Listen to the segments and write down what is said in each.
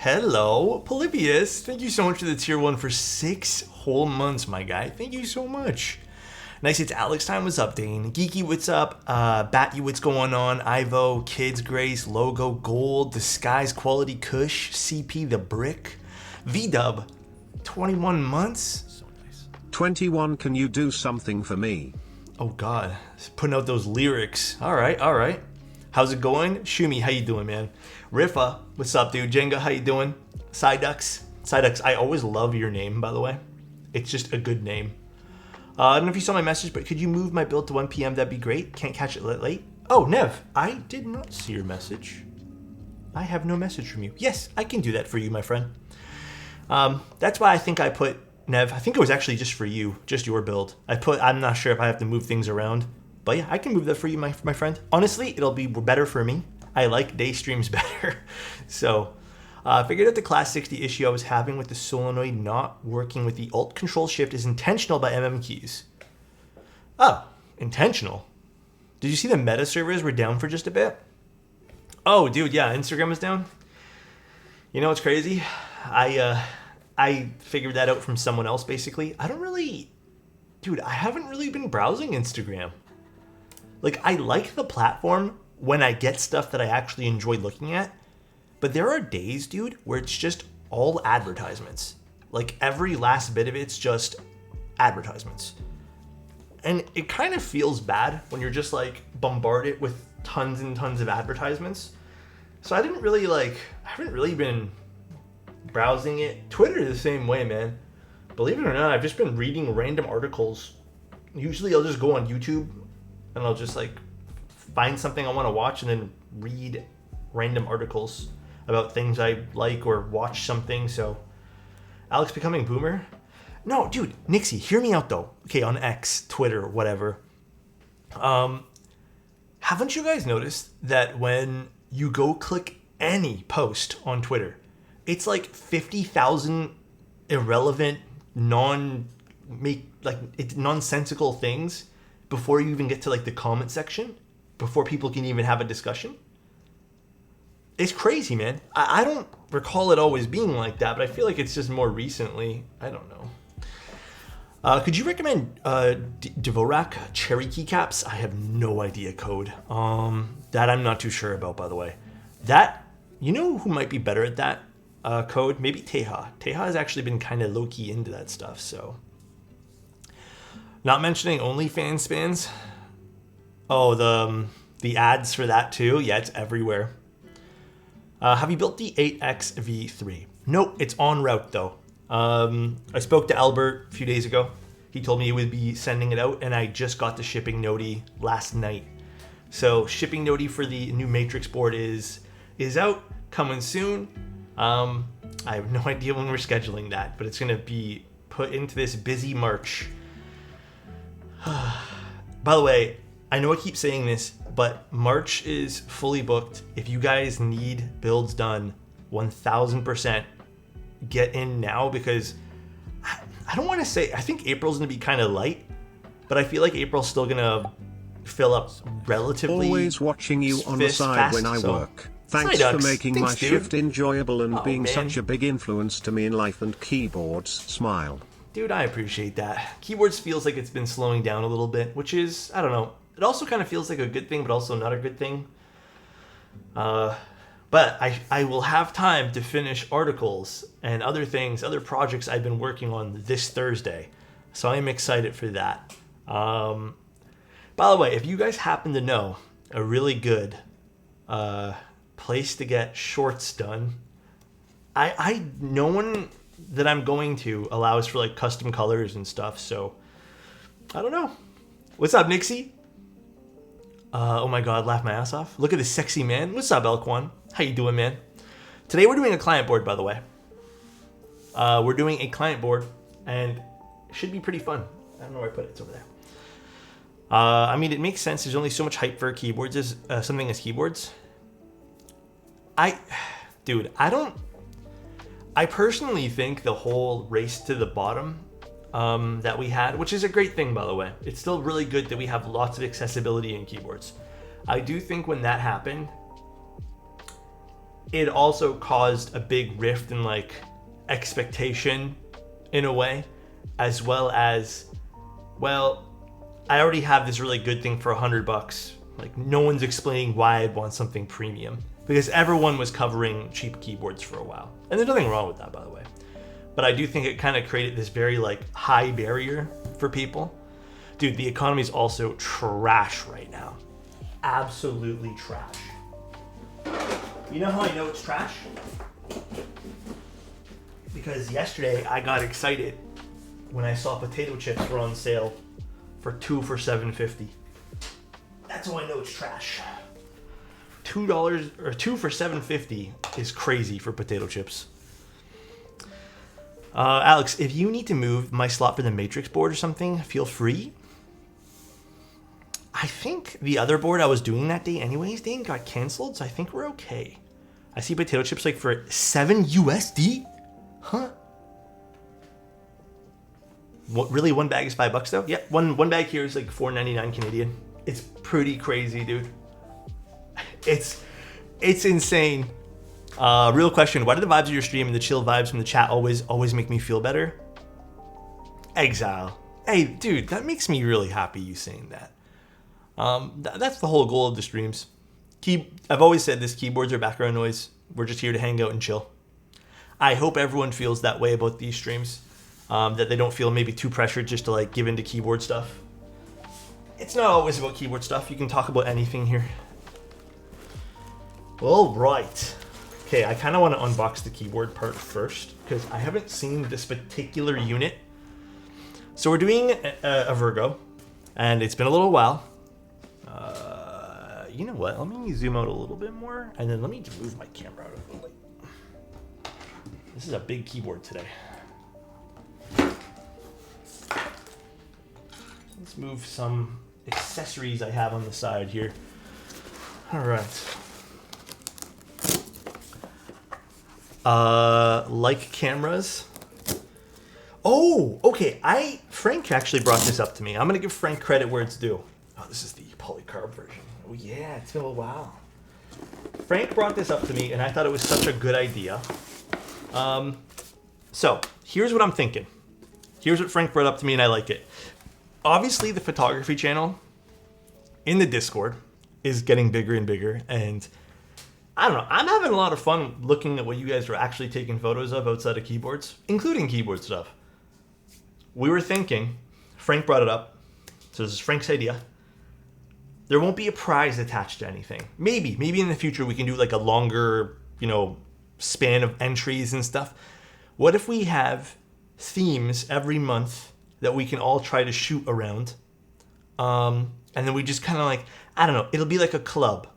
Hello, Polybius. Thank you so much for the tier 1 for 6 whole months, my guy. Thank you so much. Nice, it's Alex time. What's up, Dane? Geeky, what's up? Bat, you, what's going on? Ivo, Kids, Grace, Logo, Gold, Disguise, Quality, Kush, CP, The Brick, V-Dub, 21 months. So nice. 21, can you do something for me? Oh, God. Putting out those lyrics. All right, all right. How's it going? Shumi, how you doing, man? Rifa, what's up, dude? Jenga, how you doing? Psyducks, I always love your name, by the way. It's just a good name. I don't know if you saw my message, but could you move my build to 1 p.m.? That'd be great. Can't catch it late. Oh, Nev, I did not see your message. I have no message from you. Yes, I can do that for you, my friend. That's why I think I put, Nev, I think it was actually just for you, just your build. I'm not sure if I have to move things around, but yeah, I can move that for you, my friend. Honestly, it'll be better for me. I like day streams better. So, figured out the class 60 issue I was having with the solenoid not working with the alt control shift is intentional by keys. Oh, intentional. Did you see the meta servers were down for just a bit? Oh, dude, yeah, Instagram was down. You know what's crazy? I figured that out from someone else, basically. I haven't really been browsing Instagram. Like, I like the platform when I get stuff that I actually enjoy looking at, but there are days, dude, where it's just all advertisements. Like, every last bit of it's just advertisements. And it kind of feels bad when you're just, like, bombarded with tons and tons of advertisements. So I haven't really been browsing it. Twitter the same way, man. Believe it or not, I've just been reading random articles. Usually I'll just go on YouTube and I'll just, like, find something I want to watch and then read random articles about things I like or watch something. So, Alex becoming boomer? No, dude, Nixie, hear me out though. Okay, on X, Twitter, whatever. Haven't you guys noticed that when you go click any post on Twitter, it's like 50,000 irrelevant, nonsensical things before you even get to like the comment section? Before people can even have a discussion? It's crazy, man. I don't recall it always being like that, but I feel like it's just more recently. I don't know. Could you recommend Dvorak cherry keycaps? I have no idea code. That I'm not too sure about, by the way. That, you know who might be better at that code? Maybe Teha. Teha has actually been kind of low-key into that stuff, so. Not mentioning OnlyFans spans. Oh, the ads for that too? Yeah, it's everywhere. Have you built the 8XV3? Nope, it's en route though. I spoke to Albert a few days ago. He told me he would be sending it out, and I just got the shipping noti last night. So shipping noti for the new Matrix board is out, coming soon. I have no idea when we're scheduling that, but it's gonna be put into this busy March. By the way, I know I keep saying this, but March is fully booked. If you guys need builds done, 1000% get in now, because I don't want to say, I think April's going to be kind of light, but I feel like April's still going to fill up relatively. Always watching you on the side fast, when I so. work. Thanks for making my dude. shift enjoyable and being man. such a big influence to me in life and keyboards. Smile. Dude, I appreciate that. Keyboards feels like it's been slowing down a little bit, which is, I don't know. It also kind of feels like a good thing, but also not a good thing. But I will have time to finish articles and other things, other projects I've been working on this Thursday. So I'm excited for that. By the way, if you guys happen to know a really good place to get shorts done, no one that I'm going to allows for like custom colors and stuff. So I don't know. What's up, Nixie? Oh my god, laugh my ass off. Look at this sexy man. What's up, Elk1? How you doing, man? Today we're doing a client board, by the way. We're doing a client board, and it should be pretty fun. I don't know where I put it. It's over there. I mean, it makes sense. There's only so much hype for keyboards as something as keyboards. I personally think the whole race to the bottom that we had, which is a great thing, by the way. It's still really good that we have lots of accessibility in keyboards. I do think when that happened, it also caused a big rift in like expectation in a way, as well as, well, I already have this really good thing for $100. Like, no one's explaining why I'd want something premium, because everyone was covering cheap keyboards for a while. And there's nothing wrong with that, by the way. But I do think it kind of created this very like high barrier for people. Dude, the economy is also trash right now. Absolutely trash. You know how I know it's trash? Because yesterday I got excited when I saw potato chips were on sale for 2 for $7.50. That's how I know it's trash. $2 or 2 for $7.50 is crazy for potato chips. Alex, if you need to move my slot for the Matrix board or something, feel free. I think the other board I was doing that day anyways, Dane, got canceled, so I think we're okay. I see potato chips like for 7 USD? Huh? What, really, one bag is $5 though? Yeah, one bag here is like $4.99 Canadian. It's pretty crazy, dude. It's insane. Real question, why do the vibes of your stream and the chill vibes from the chat always make me feel better? Exile. Hey, dude, that makes me really happy you saying that. That's the whole goal of the streams. I've always said this, keyboards are background noise. We're just here to hang out and chill. I hope everyone feels that way about these streams. That they don't feel maybe too pressured just to like give into keyboard stuff. It's not always about keyboard stuff. You can talk about anything here. All right. Okay, I kind of want to unbox the keyboard part first because I haven't seen this particular unit. So we're doing a Virgo, and it's been a little while. You know what? Let me zoom out a little bit more, and then let me just move my camera out of the way. This is a big keyboard today. Let's move some accessories I have on the side here. All right. Like cameras. Oh, okay. Frank actually brought this up to me. I'm gonna give Frank credit where it's due. Oh, this is the polycarb version. Oh yeah, it's been a while. Frank brought this up to me, and I thought it was such a good idea. So here's what I'm thinking. Here's what Frank brought up to me, and I like it. Obviously, the photography channel in the Discord is getting bigger and bigger, and I don't know. I'm having a lot of fun looking at what you guys are actually taking photos of outside of keyboards, including keyboard stuff. We were thinking, Frank brought it up, so this is Frank's idea. There won't be a prize attached to anything. Maybe in the future we can do like a longer, span of entries and stuff. What if we have themes every month that we can all try to shoot around? And then we just kind of like, I don't know, it'll be like a club.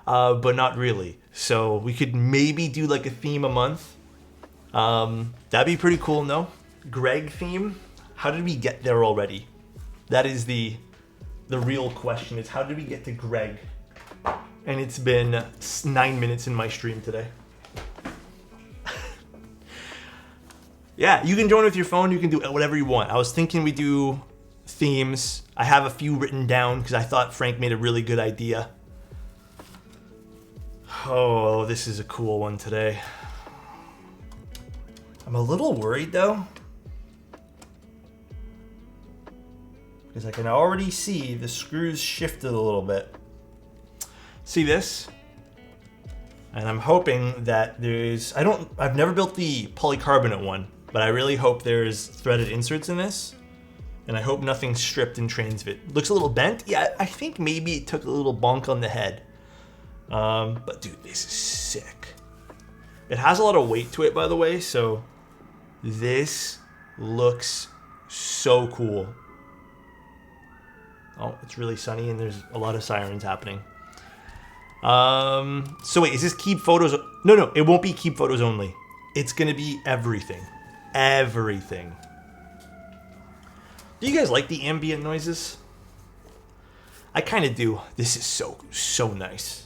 But not really. So we could maybe do like a theme a month. That'd be pretty cool, no? Greg theme? How did we get there already? That is the real question, is how did we get to Greg? And it's been 9 minutes in my stream today. Yeah, you can join with your phone. You can do whatever you want. I was thinking we do themes. I have a few written down because I thought Frank made a really good idea. Oh, this is a cool one today. I'm a little worried though, because I can already see the screws shifted a little bit. See this? And I'm hoping that I've never built the polycarbonate one, but I really hope there's threaded inserts in this. And I hope nothing's stripped in transmit. Looks a little bent. Yeah, I think maybe it took a little bonk on the head. But dude, this is sick. It has a lot of weight to it, by the way, so this looks so cool. Oh, it's really sunny and there's a lot of sirens happening. So wait, is this keep photos? No, it won't be keep photos only. It's gonna be everything. Everything. Do you guys like the ambient noises? I kind of do. This is so nice.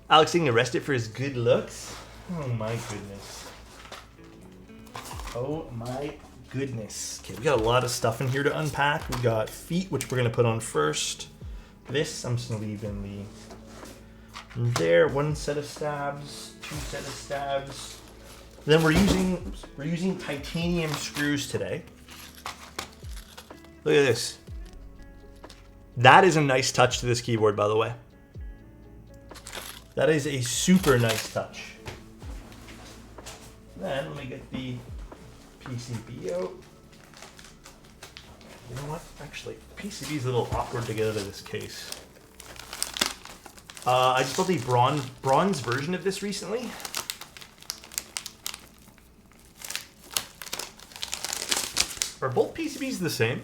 Alex getting arrested for his good looks? Oh my goodness. Oh my goodness. Okay, we got a lot of stuff in here to unpack. We got feet, which we're gonna put on first. This, I'm just gonna leave in the And there, one set of stabs, two set of stabs. Then we're using titanium screws today. Look at this. That is a nice touch to this keyboard, by the way. That is a super nice touch. Then let me get the PCB out. You know what? Actually, PCB is a little awkward to get out of this case. I just built a bronze version of this recently. Are both PCBs the same?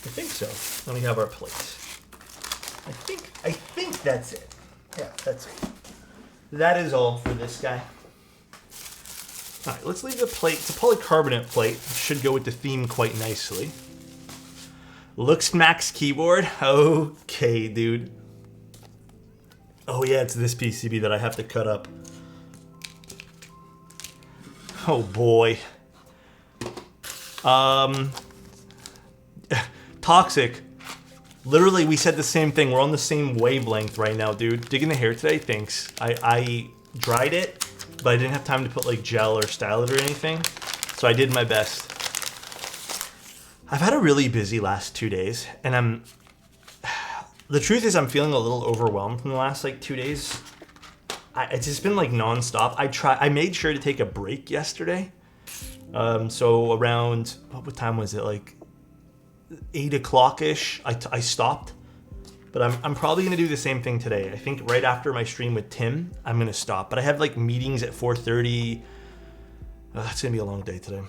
I think so. Let me have our plates. I think that's it. Yeah, that's it. That is all for this guy. All right, let's leave the plate. It's a polycarbonate plate. It should go with the theme quite nicely. Looks Max keyboard. Okay, dude. Oh yeah, it's this PCB that I have to cut up. Oh boy. Toxic. Literally, we said the same thing. We're on the same wavelength right now, dude. Digging the hair today? Thanks. I dried it, but I didn't have time to put like gel or style it or anything. So I did my best. I've had a really busy last 2 days, and the truth is I'm feeling a little overwhelmed from the last like 2 days. It's just been like nonstop. I made sure to take a break yesterday. So around, what time was it? Like 8 o'clock-ish, I stopped. But I'm probably going to do the same thing today. I think right after my stream with Tim, I'm going to stop. But I have like meetings at 4:30. It's going to be a long day today.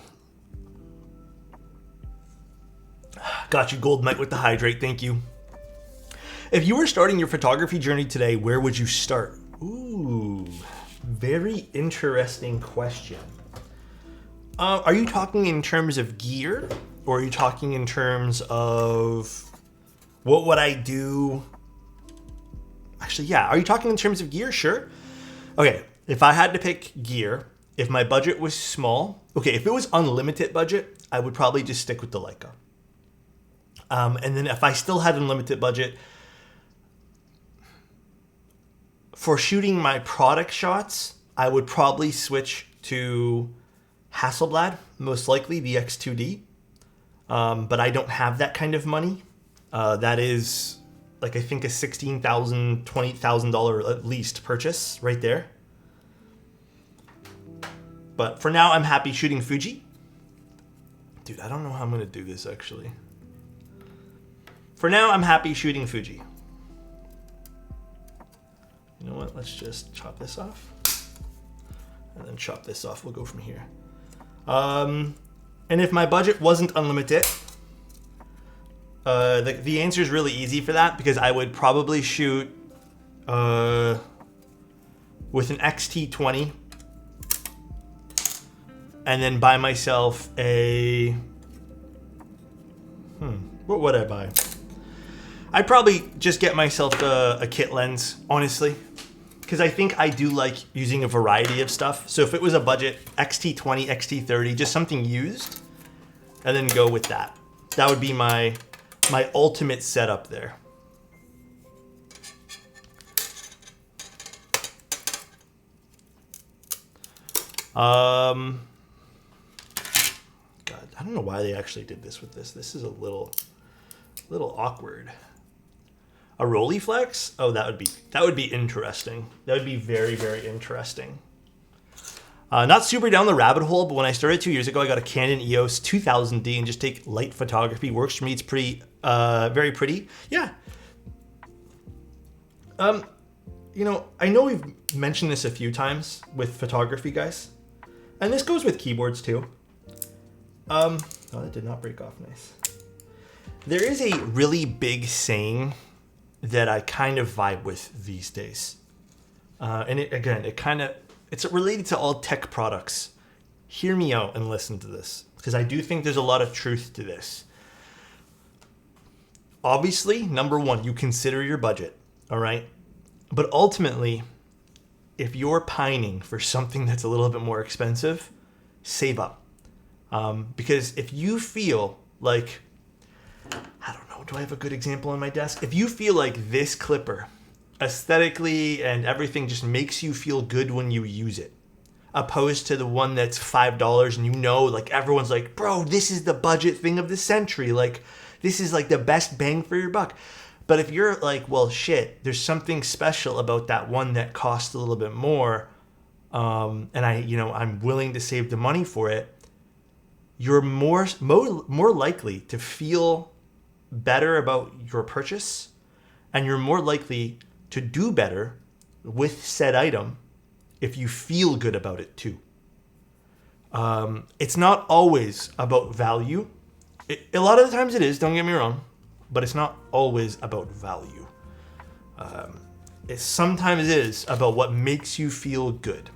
Got you, Gold Knight, with the hydrate. Thank you. If you were starting your photography journey today, where would you start? Ooh, very interesting question. Are you talking in terms of gear, or are you talking in terms of what would I do? Actually, yeah. Are you talking in terms of gear? Sure. Okay, if I had to pick gear, if my budget was small, okay, if it was unlimited budget, I would probably just stick with the Leica. And then if I still had unlimited budget, for shooting my product shots, I would probably switch to Hasselblad, most likely the X2D. But I don't have that kind of money. That is like, I think a $16,000, $20,000 at least purchase right there. But for now, I'm happy shooting Fuji. Dude, I don't know how I'm going to do this actually. For now, I'm happy shooting Fuji. You know what? Let's just chop this off. And then chop this off. We'll go from here. And if my budget wasn't unlimited, the answer is really easy for that, because I would probably shoot with an XT20 and then buy myself a... what would I buy? I'd probably just get myself a kit lens, honestly, because I think I do like using a variety of stuff. So if it was a budget, XT20, XT30, just something used, and then go with that. That would be my ultimate setup there. God, I don't know why they actually did this with this. This is a little awkward. A Rolleiflex? Oh, that would be interesting. That would be very, very interesting. Not super down the rabbit hole, but when I started 2 years ago, I got a Canon EOS 2000D and just take light photography. Works for me. It's pretty, very pretty. Yeah. You know, I know we've mentioned this a few times with photography, guys, and this goes with keyboards too. Oh, that did not break off. Nice. There is a really big saying that I kind of vibe with these days. And it's related to all tech products. Hear me out and listen to this, because I do think there's a lot of truth to this. Obviously, number one, you consider your budget, all right? But ultimately, if you're pining for something that's a little bit more expensive, save up. Because if you feel like, I don't know, do I have a good example on my desk? If you feel like this clipper aesthetically and everything just makes you feel good when you use it, opposed to the one that's $5 and you know, like everyone's like, bro, this is the budget thing of the century. Like this is like the best bang for your buck. But if you're like, well, shit, there's something special about that one that costs a little bit more, and I'm willing to save the money for it, you're more likely to feel better about your purchase, and you're more likely to do better with said item if you feel good about it too. It's not always about value. A lot of the times it is, don't get me wrong, but it's not always about value. It sometimes is about what makes you feel good.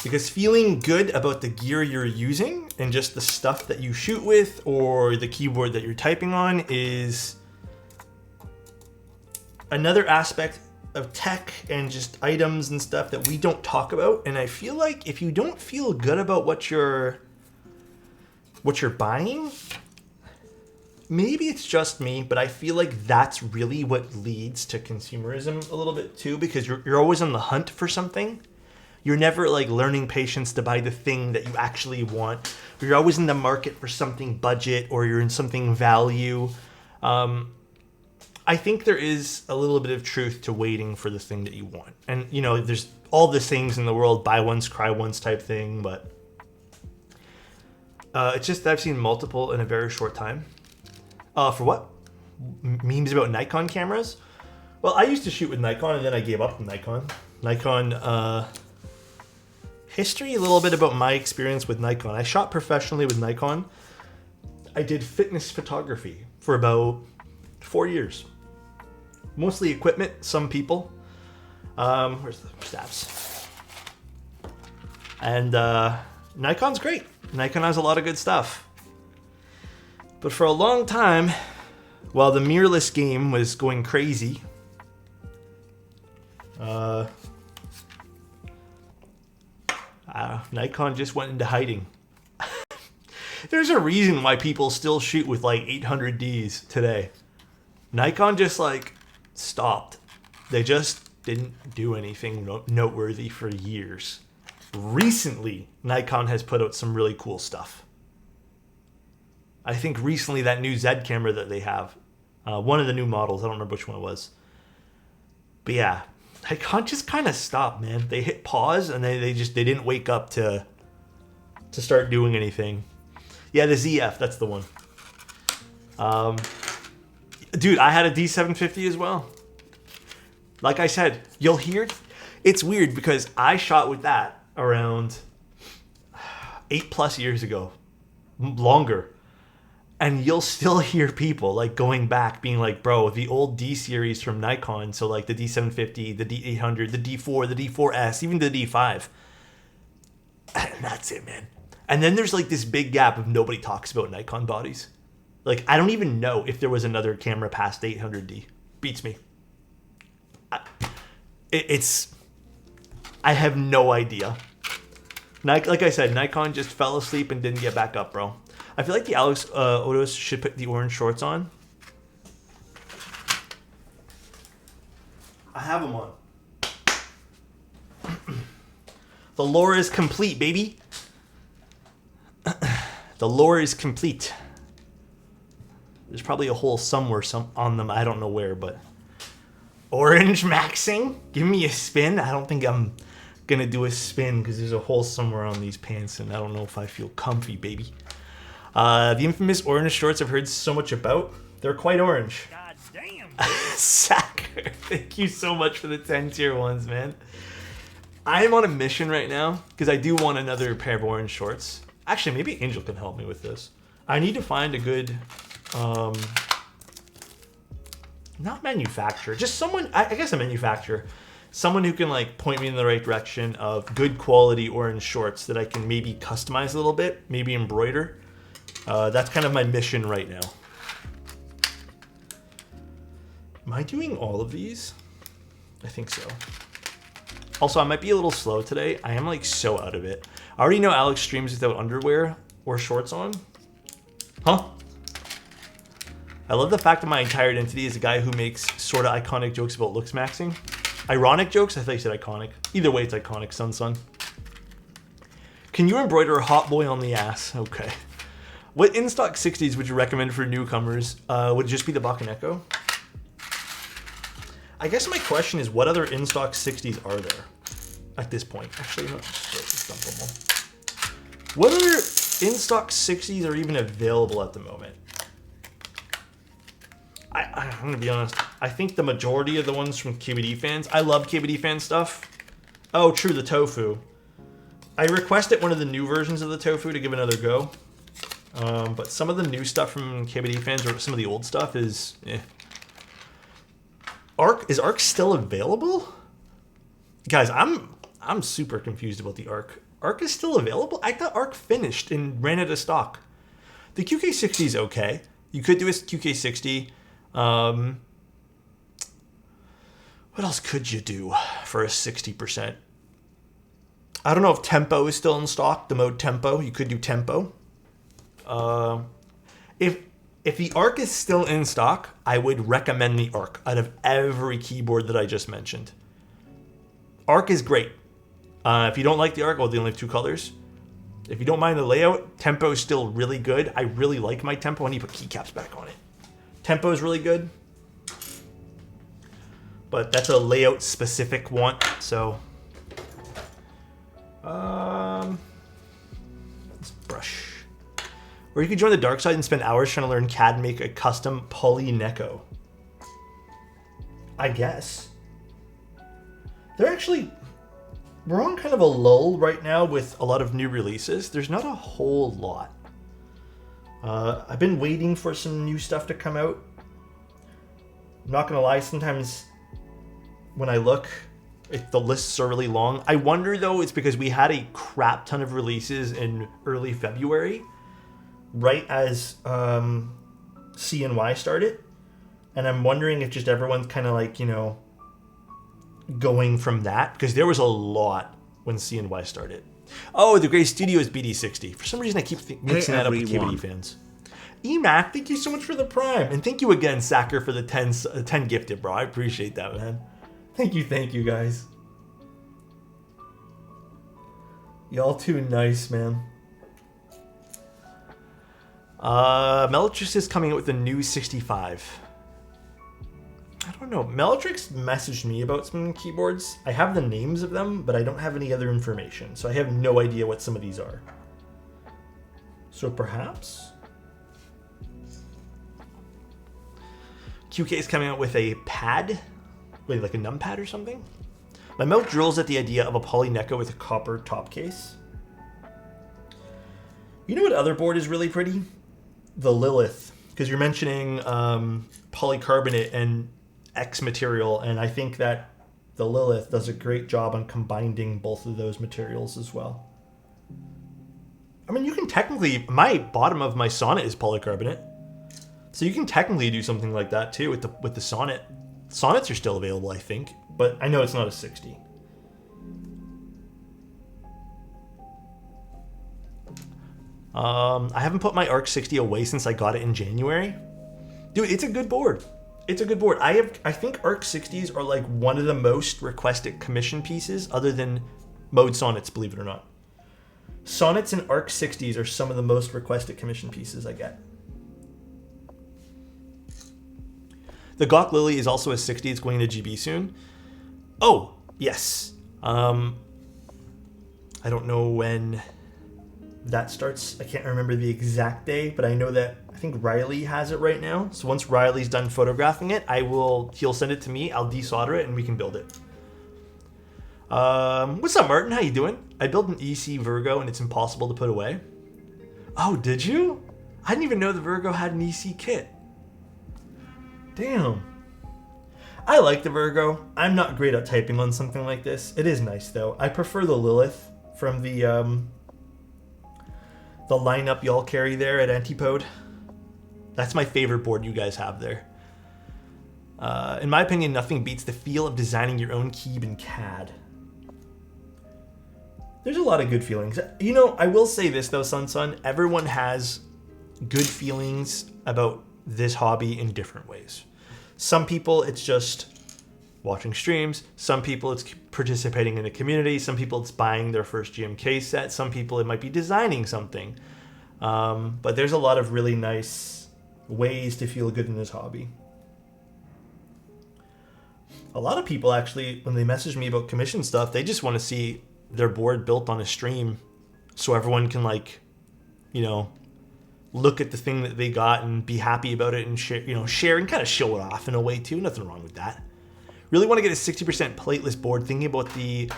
Because feeling good about the gear you're using and just the stuff that you shoot with or the keyboard that you're typing on is another aspect of tech and just items and stuff that we don't talk about. And I feel like if you don't feel good about what you're buying, maybe it's just me, but I feel like that's really what leads to consumerism a little bit too, because you're always on the hunt for something. You're never like learning patience to buy the thing that you actually want. You're always in the market for something budget or you're in something value. I think there is a little bit of truth to waiting for the thing that you want. And, there's all the things in the world, buy once, cry once type thing, but it's just that I've seen multiple in a very short time. For what? Memes about Nikon cameras? Well, I used to shoot with Nikon and then I gave up with Nikon. History, a little bit about my experience with Nikon. I shot professionally with Nikon. I did fitness photography for about 4 years. Mostly equipment, some people. Where's the stabs? And Nikon's great. Nikon has a lot of good stuff. But for a long time, while the mirrorless game was going crazy, Nikon just went into hiding. There's a reason why people still shoot with like 800Ds today. Nikon just like stopped. They just didn't do anything noteworthy for years. Recently, Nikon has put out some really cool stuff. I think recently that new Z camera that they have, one of the new models, I don't remember which one it was. But yeah, Nikon just kind of stopped, man. They hit pause and they didn't wake up to start doing anything. Yeah, the ZF, that's the one. Dude, I had a D750 as well. Like I said, you'll hear, it's weird because I shot with that around 8+ years ago, longer. And you'll still hear people like going back being like, bro, the old D series from Nikon, so like the D750, the D800, the D4, the D4S, even the D5. And that's it, man. And then there's like this big gap of nobody talks about Nikon bodies. Like, I don't even know if there was another camera past 800D. Beats me. I have no idea. Like I said, Nikon just fell asleep and didn't get back up, bro. I feel like the Alexotos should put the orange shorts on. I have them on. The lore is complete, baby. The lore is complete. There's probably a hole somewhere on them. I don't know where, but... Orange maxing? Give me a spin? I don't think I'm gonna do a spin because there's a hole somewhere on these pants and I don't know if I feel comfy, baby. The infamous orange shorts I've heard so much about. They're quite orange. God damn. Sacker, thank you so much for the 10 tier ones, man. I am on a mission right now because I do want another pair of orange shorts. Actually, maybe Angel can help me with this. I need to find a good, not manufacturer, just someone, I guess a manufacturer. Someone who can like point me in the right direction of good quality orange shorts that I can maybe customize a little bit, maybe embroider. That's kind of my mission right now. Am I doing all of these? I think so. Also, I might be a little slow today. I am like so out of it. I already know Alex streams without underwear or shorts on. Huh? I love the fact that my entire identity is a guy who makes sort of iconic jokes about looks maxing. Ironic jokes? I thought you said iconic. Either way, it's iconic, son. Can you embroider a hot boy on the ass? Okay. What in-stock 60s would you recommend for newcomers? Would it just be the Buck and Echo? I guess my question is, what other in-stock 60s are there at this point? Actually, no, just dump them all. What other in-stock 60s are even available at the moment? I'm going to be honest. I think the majority of the ones from KBD fans. I love KBD fan stuff. Oh, true, the tofu. I requested one of the new versions of the tofu to give another go. But some of the new stuff from KBD fans, or some of the old stuff, is Is Arc still available? Guys, I'm super confused about the Arc. Arc is still available? I thought Arc finished and ran out of stock. The QK60 is okay. You could do a QK60. What else could you do for a 60%? I don't know if Tempo is still in stock, the mode Tempo. You could do Tempo. If the Arc is still in stock, I would recommend the Arc out of every keyboard that I just mentioned. Arc is great. If you don't like the Arc, well, they only have 2 colors. If you don't mind the layout, Tempo is still really good. I really like my Tempo. I need to put keycaps back on it. Tempo is really good. But that's a layout specific want, so... let's brush. Or you could join the dark side and spend hours trying to learn CAD and make a custom poly Neko. I guess. We're on kind of a lull right now with a lot of new releases. There's not a whole lot. I've been waiting for some new stuff to come out. I'm not gonna lie, sometimes when I look, the lists are really long. I wonder though, it's because we had a crap ton of releases in early February, right as CNY started. And I'm wondering if just everyone's kind of like, going from that, because there was a lot when CNY started. Oh, the Gray Studio is BD60. For some reason, I keep mixing that up with KBD fans. EMAC, thank you so much for the Prime. And thank you again, Sacker, for the 10 gifted, bro. I appreciate that, man. Thank you, guys. Y'all too nice, man. Melotrix is coming out with a new 65. I don't know. Melotrix messaged me about some keyboards. I have the names of them, but I don't have any other information. So I have no idea what some of these are. So perhaps? QK is coming out with a pad? Wait, like a numpad or something? My mouth drills at the idea of a poly Neko with a copper top case. You know what other board is really pretty? The Lilith. Because you're mentioning polycarbonate and X material, and I think that the Lilith does a great job on combining both of those materials as well. I mean, you can technically, my bottom of my Sonnet is polycarbonate, so you can technically do something like that too with the Sonnet. Sonnets are still available, I think, but I know it's not a 60. I haven't put my Arc 60 away since I got it in January. Dude, it's a good board. It's a good board. I think Arc 60s are like one of the most requested commission pieces other than Mode Sonnets, believe it or not. Sonnets and Arc 60s are some of the most requested commission pieces I get. The Gawk Lily is also a 60. It's going to GB soon. Oh, yes. I don't know when that starts. I can't remember the exact day, but I know that I think Riley has it right now. So once Riley's done photographing it, he'll send it to me. I'll desolder it and we can build it. What's up, Martin? How you doing? I built an EC Virgo and it's impossible to put away. Oh, did you? I didn't even know the Virgo had an EC kit. Damn. I like the Virgo. I'm not great at typing on something like this. It is nice though. I prefer the Lilith from the lineup y'all carry there at Antipode. That's my favorite board you guys have there. In my opinion, nothing beats the feel of designing your own keyb in CAD. There's a lot of good feelings. I will say this though, Sun. Everyone has good feelings about this hobby in different ways. Some people, it's just watching streams. Some people, it's participating in a community. Some people, it's buying their first GMK set. Some people, it might be designing something. But there's a lot of really nice ways to feel good in this hobby. A lot of people actually, when they message me about commission stuff, they just want to see their board built on a stream so everyone can, like, you know, look at the thing that they got and be happy about it and share, you know, share and kind of show it off in a way too. Nothing wrong with that. Really want to get a 60% plateless board. Thinking about the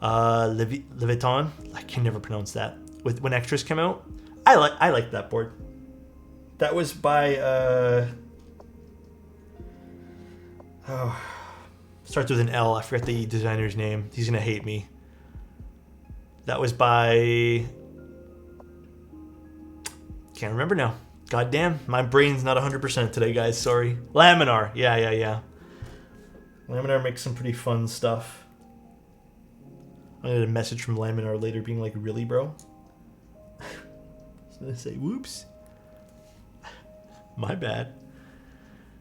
Leviton, I can never pronounce that. When extras come out, I like that board. That was by starts with an L. I forget the designer's name. He's gonna hate me. That was by, can't remember now. God damn, my brain's not 100% today, guys. Sorry. Laminar. Yeah. Laminar makes some pretty fun stuff. I got a message from Laminar later being like, really, bro? I was gonna say, whoops. My bad.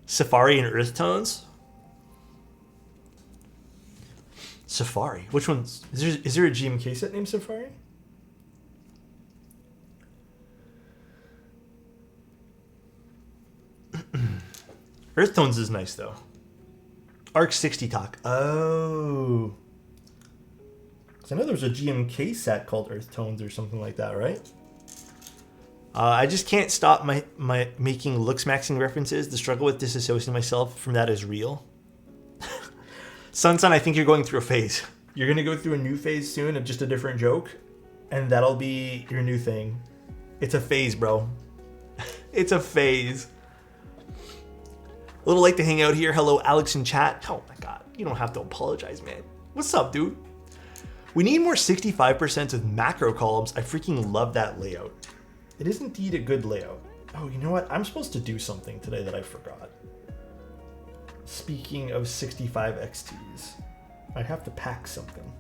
Safari and Earth Tones? Safari. Which one's... Is there a GMK set named Safari? Earth Tones is nice, though. Arc 60 talk. Oh. Because I know there was a GMK set called Earth Tones or something like that, right? I just can't stop my making looks maxing references. The struggle with disassociating myself from that is real. Sun, I think you're going through a phase. You're going to go through a new phase soon of just a different joke. And that'll be your new thing. It's a phase, bro. It's a phase. A little late to hang out here. Hello, Alex in chat. Oh my God. You don't have to apologize, man. What's up, dude? We need more 65% with macro columns. I freaking love that layout. It is indeed a good layout. Oh, you know what? I'm supposed to do something today that I forgot. Speaking of 65 XTs, I have to pack something.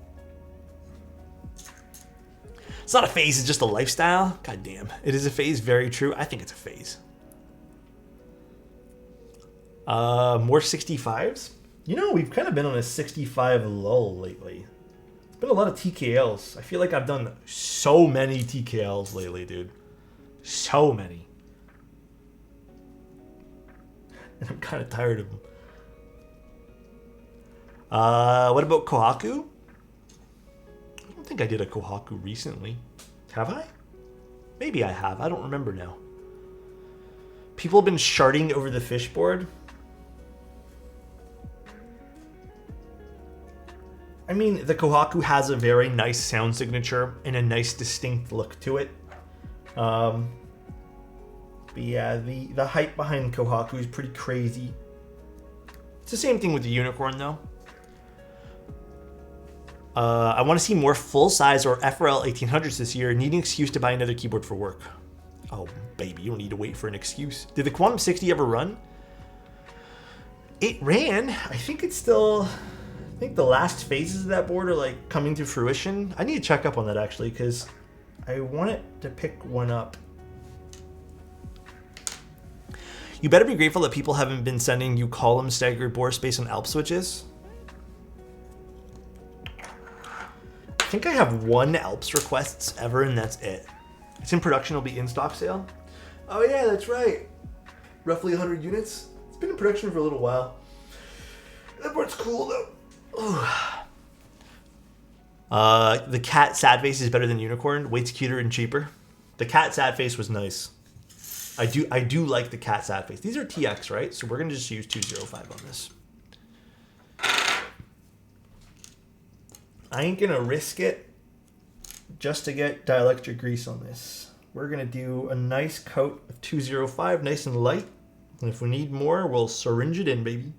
It's not a phase, it's just a lifestyle. God damn. It is a phase, very true. I think it's a phase. More 65s? You know, we've kind of been on a 65 lull lately. It's been a lot of TKLs. I feel like I've done so many TKLs lately, dude. So many. And I'm kind of tired of them. What about Kohaku? I don't think I did a Kohaku recently. Have I? Maybe I have. I don't remember now. People have been sharding over the fishboard. I mean, the Kohaku has a very nice sound signature and a nice distinct look to it. But yeah, the hype behind Kohaku is pretty crazy. It's the same thing with the Unicorn, though. I want to see more full-size or FRL 1800s this year. Need an excuse to buy another keyboard for work. Oh, baby, you don't need to wait for an excuse. Did the Quantum 60 ever run? It ran. I think it's still... I think the last phases of that board are like coming to fruition. I need to check up on that actually because I want it to pick one up. You better be grateful that people haven't been sending you column staggered board space on Alp switches. I think I have one Alps requests ever and that's it. It's in production, it'll be in stock sale. Oh yeah, that's right. Roughly 100 units. It's been in production for a little while. That board's cool though. The cat sad face is better than unicorn. Weight's cuter and cheaper. The cat sad face was nice. I do like the cat sad face. These are TX, right? So we're gonna just use 205 on this. I ain't gonna risk it just to get dielectric grease on this. We're gonna do a nice coat of 205, nice and light. And if we need more, we'll syringe it in, baby.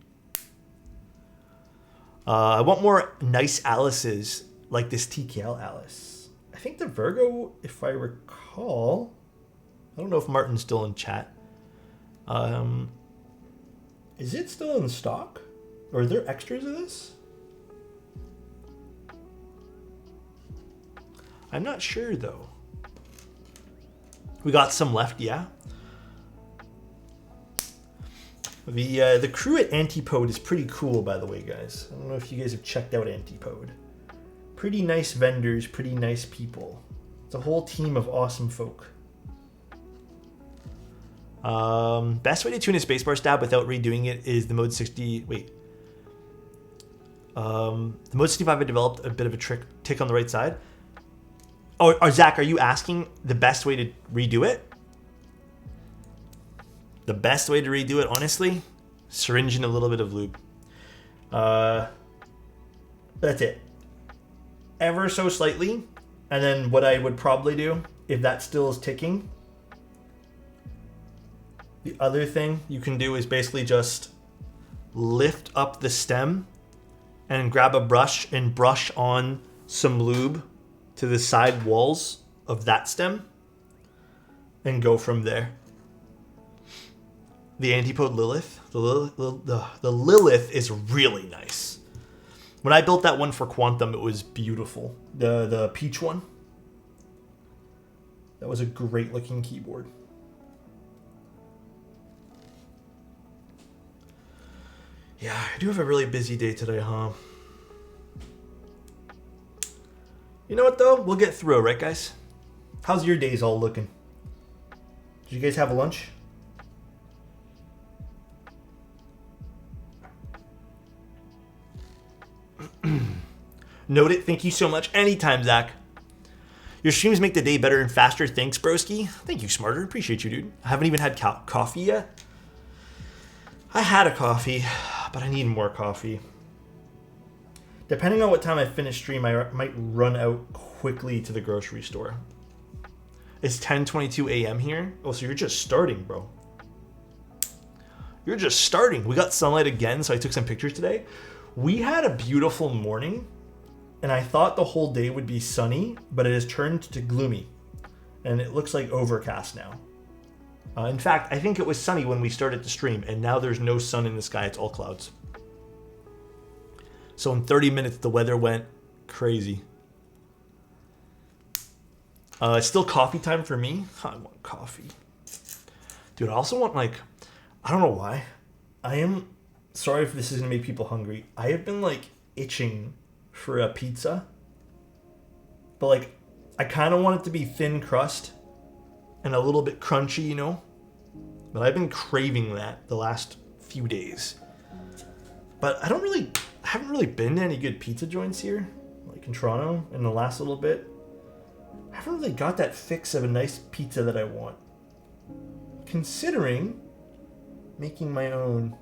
I want more nice Alices like this TKL Alice. I think the Virgo, if I recall, I don't know if Martin's still in chat. Is it still in stock? Or are there extras of this? I'm not sure though. We got some left, yeah. The crew at Antipode is pretty cool, by the way, guys. I don't know if you guys have checked out Antipode. Pretty nice vendors, pretty nice people. It's a whole team of awesome folk. Best way to tune a spacebar stab without redoing it is the mode 60. Wait. The mode 65 I developed a bit of a tick on the right side. Oh, Zach, are you asking the best way to redo it? The best way to redo it, honestly, syringe in a little bit of lube. That's it. Ever so slightly. And then what I would probably do, if that still is ticking, the other thing you can do is basically just lift up the stem and grab a brush and brush on some lube to the side walls of that stem and go from there. The Antipode Lilith, the Lilith is really nice. When I built that one for Quantum, it was beautiful. The peach one. That was a great looking keyboard. Yeah, I do have a really busy day today, huh? You know what though? We'll get through it, right guys? How's your days all looking? Did you guys have a lunch? Note it. Thank you so much. Anytime, Zach. Your streams make the day better and faster. Thanks, broski. Thank you, Smarter. Appreciate you, dude. I haven't even had coffee yet. I had a coffee, but I need more coffee. Depending on what time I finish stream, I might run out quickly to the grocery store. It's 10:22 a.m. here. Oh, so you're just starting, bro. You're just starting. We got sunlight again, so I took some pictures today. We had a beautiful morning, and I thought the whole day would be sunny, but it has turned to gloomy, and it looks like overcast now. In fact, I think it was sunny when we started the stream, and now there's no sun in the sky. It's all clouds. So in 30 minutes, the weather went crazy. It's still coffee time for me. I want coffee. Dude, I also want, like, I don't know why. I am, sorry if this is going to make people hungry. I have been, like, itching for a pizza. But, like, I kind of want it to be thin crust and a little bit crunchy, you know? But I've been craving that the last few days. But I haven't really been to any good pizza joints here, like in Toronto, in the last little bit. I haven't really got that fix of a nice pizza that I want. Considering making my own.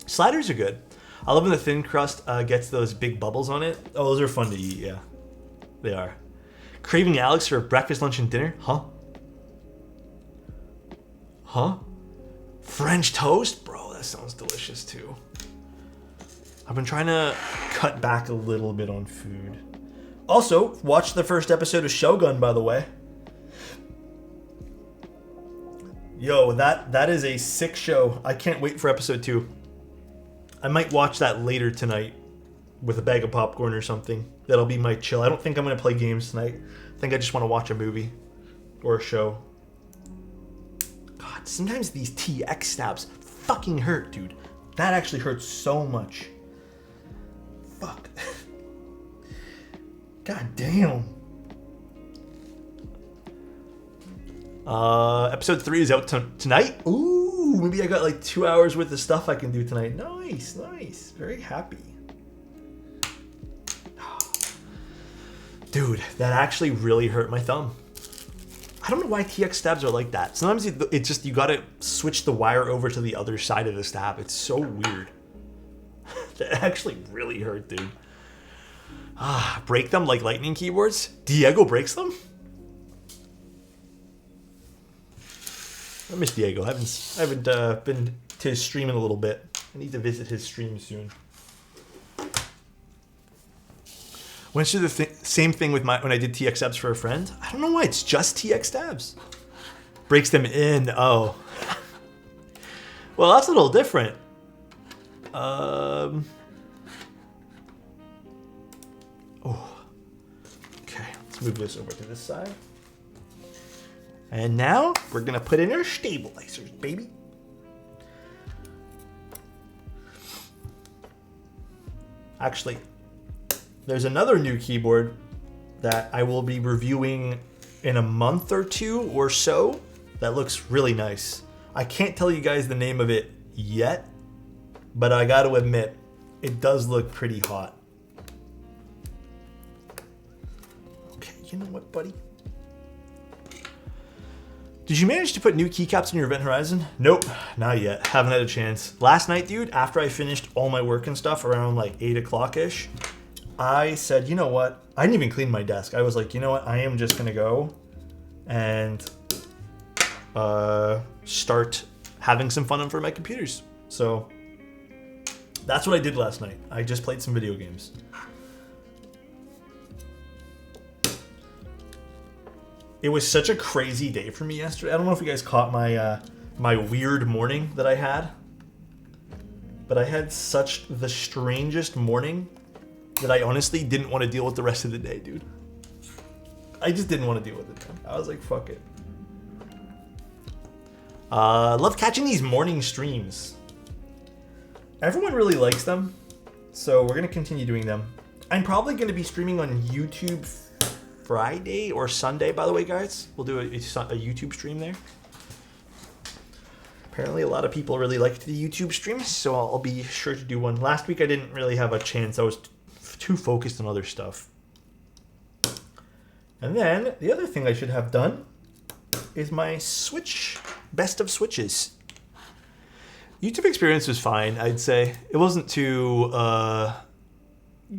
Sliders are good. I love when the thin crust gets those big bubbles on it. Oh, those are fun to eat, yeah. They are. Craving Alex for breakfast, lunch, and dinner? Huh? Huh? French toast? Bro, that sounds delicious too. I've been trying to cut back a little bit on food. Also, watch the first episode of Shogun, by the way. Yo, that is a sick show. I can't wait for episode 2. I might watch that later tonight with a bag of popcorn or something. That'll be my chill. I don't think I'm going to play games tonight. I think I just want to watch a movie or a show. God, sometimes these TX stabs fucking hurt, dude. That actually hurts so much. Fuck. God damn. Episode 3 is out tonight. Ooh, maybe I got like 2 hours worth of stuff I can do tonight. Nice, nice. Very happy. Dude, that actually really hurt my thumb. I don't know why TX stabs are like that. Sometimes it's just, you gotta switch the wire over to the other side of the stab. It's so weird. That actually really hurt, dude. Break them like lightning keyboards? Diego breaks them? I miss Diego. I haven't been to his stream in a little bit. I need to visit his stream soon. Went through the same thing with when I did TX stabs for a friend. I don't know why it's just TX stabs. Breaks them in. Oh. Well, that's a little different. Oh. Okay, let's move this over to this side. And now we're gonna put in our stabilizers, baby. Actually, there's another new keyboard that I will be reviewing in a month or two or so that looks really nice. I can't tell you guys the name of it yet, but I got to admit, it does look pretty hot. Okay, you know what, buddy? Did you manage to put new keycaps in your event horizon? Nope, not yet. Haven't had a chance. Last night, dude, after I finished all my work and stuff around like 8 o'clock-ish, I said, you know what? I didn't even clean my desk. I was like, you know what? I am just going to go and start having some fun for my computers. So that's what I did last night. I just played some video games. It was such a crazy day for me yesterday. I don't know if you guys caught my my weird morning that I had, but I had such the strangest morning that I honestly didn't want to deal with the rest of the day, dude. I just didn't want to deal with it, man. I was like, fuck it. Love catching these morning streams. Everyone really likes them, so we're going to continue doing them. I'm probably going to be streaming on YouTube Friday or Sunday, by the way, guys. We'll do a YouTube stream there. Apparently a lot of people really liked the YouTube stream, so I'll be sure to do one. Last week I didn't really have a chance. I was too focused on other stuff. And then the other thing I should have done is my Switch best of switches. YouTube experience was fine, I'd say. It wasn't too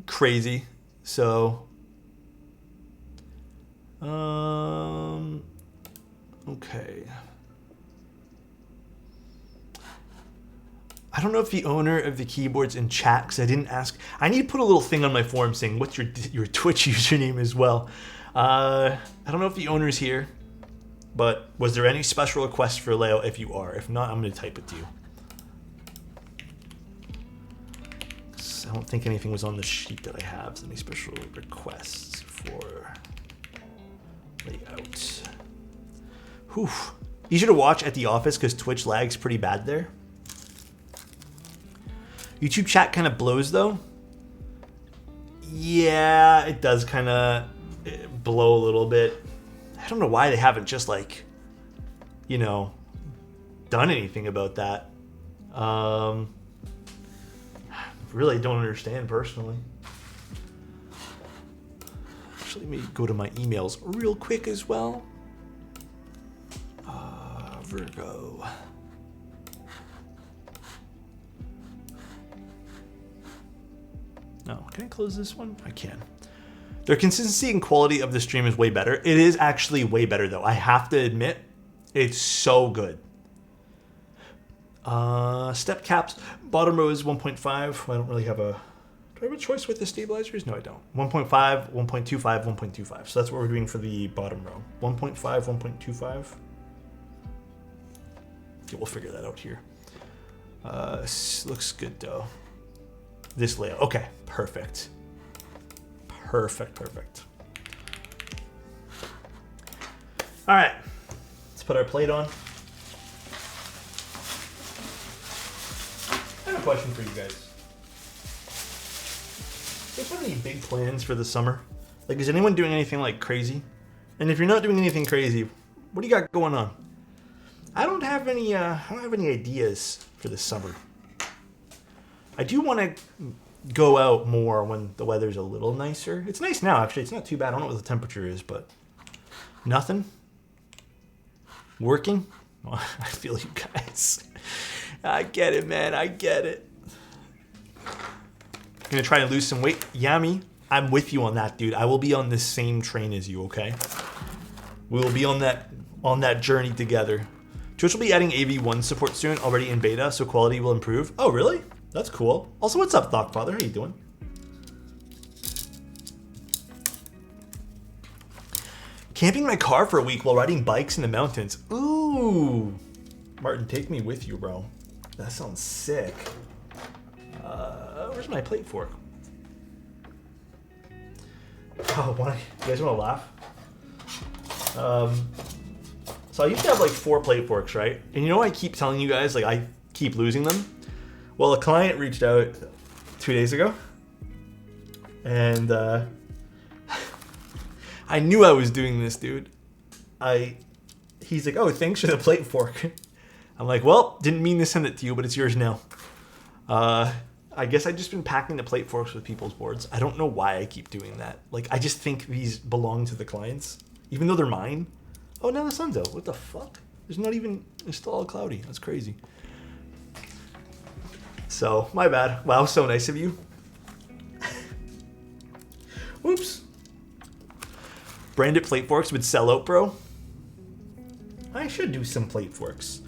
crazy, so okay. I don't know if the owner of the keyboard's in chat because I didn't ask. I need to put a little thing on my forum saying what's your Twitch username as well. I don't know if the owner's here, but was there any special requests for Leo? If you are, if not, I'm going to type it to you. I don't think anything was on the sheet that I have. So any special requests for layout? Whew. Easier to watch at the office because Twitch lags pretty bad there. YouTube chat kind of blows though. Yeah, it does kind of blow a little bit. I don't know why they haven't just like, you know, done anything about that. Really don't understand personally. Actually, let me go to my emails real quick as well. Virgo. No, can I close this one? I can. Their consistency and quality of the stream is way better. It is actually way better though. I have to admit, it's so good. Step caps, bottom row is 1.5. I don't really have a, do I have a choice with the stabilizers? No, I don't. 1.5, 1.25, 1.25. So that's what we're doing for the bottom row. 1.5, 1.25. Okay, we'll figure that out here. Looks good though. This layout, okay, perfect. Perfect. All right, let's put our plate on. I have a question for you guys. Do you have any big plans for the summer? Like, is anyone doing anything like crazy? And if you're not doing anything crazy, what do you got going on? I don't have any ideas for this summer. I do want to go out more when the weather's a little nicer. It's nice now, actually. It's not too bad. I don't know what the temperature is, but nothing. Working? Oh, I feel you guys. I get it, man. I get it. Gonna try to lose some weight. Yami, I'm with you on that, dude. I will be on the same train as you, okay? We will be on that journey together. Twitch will be adding AV1 support soon, already in beta, so quality will improve. Oh, really? That's cool. Also, what's up, Thoughtfather? How you doing? Camping my car for a week while riding bikes in the mountains. Ooh. Martin, take me with you, bro. That sounds sick. Where's my plate fork? Oh, you guys want to laugh? So I used to have like 4 plate forks, right? And you know I keep telling you guys, like I keep losing them? Well, a client reached out 2 days ago And I knew I was doing this, dude. He's like, oh, thanks for the plate fork. I'm like, well, didn't mean to send it to you, but it's yours now. I guess I've just been packing the plate forks with people's boards. I don't know why I keep doing that. Like, I just think these belong to the clients, even though they're mine. Oh, now the sun's out. What the fuck? It's still all cloudy. That's crazy. So, my bad. Wow, so nice of you. Whoops. Branded plate forks would sell out, bro. I should do some plate forks.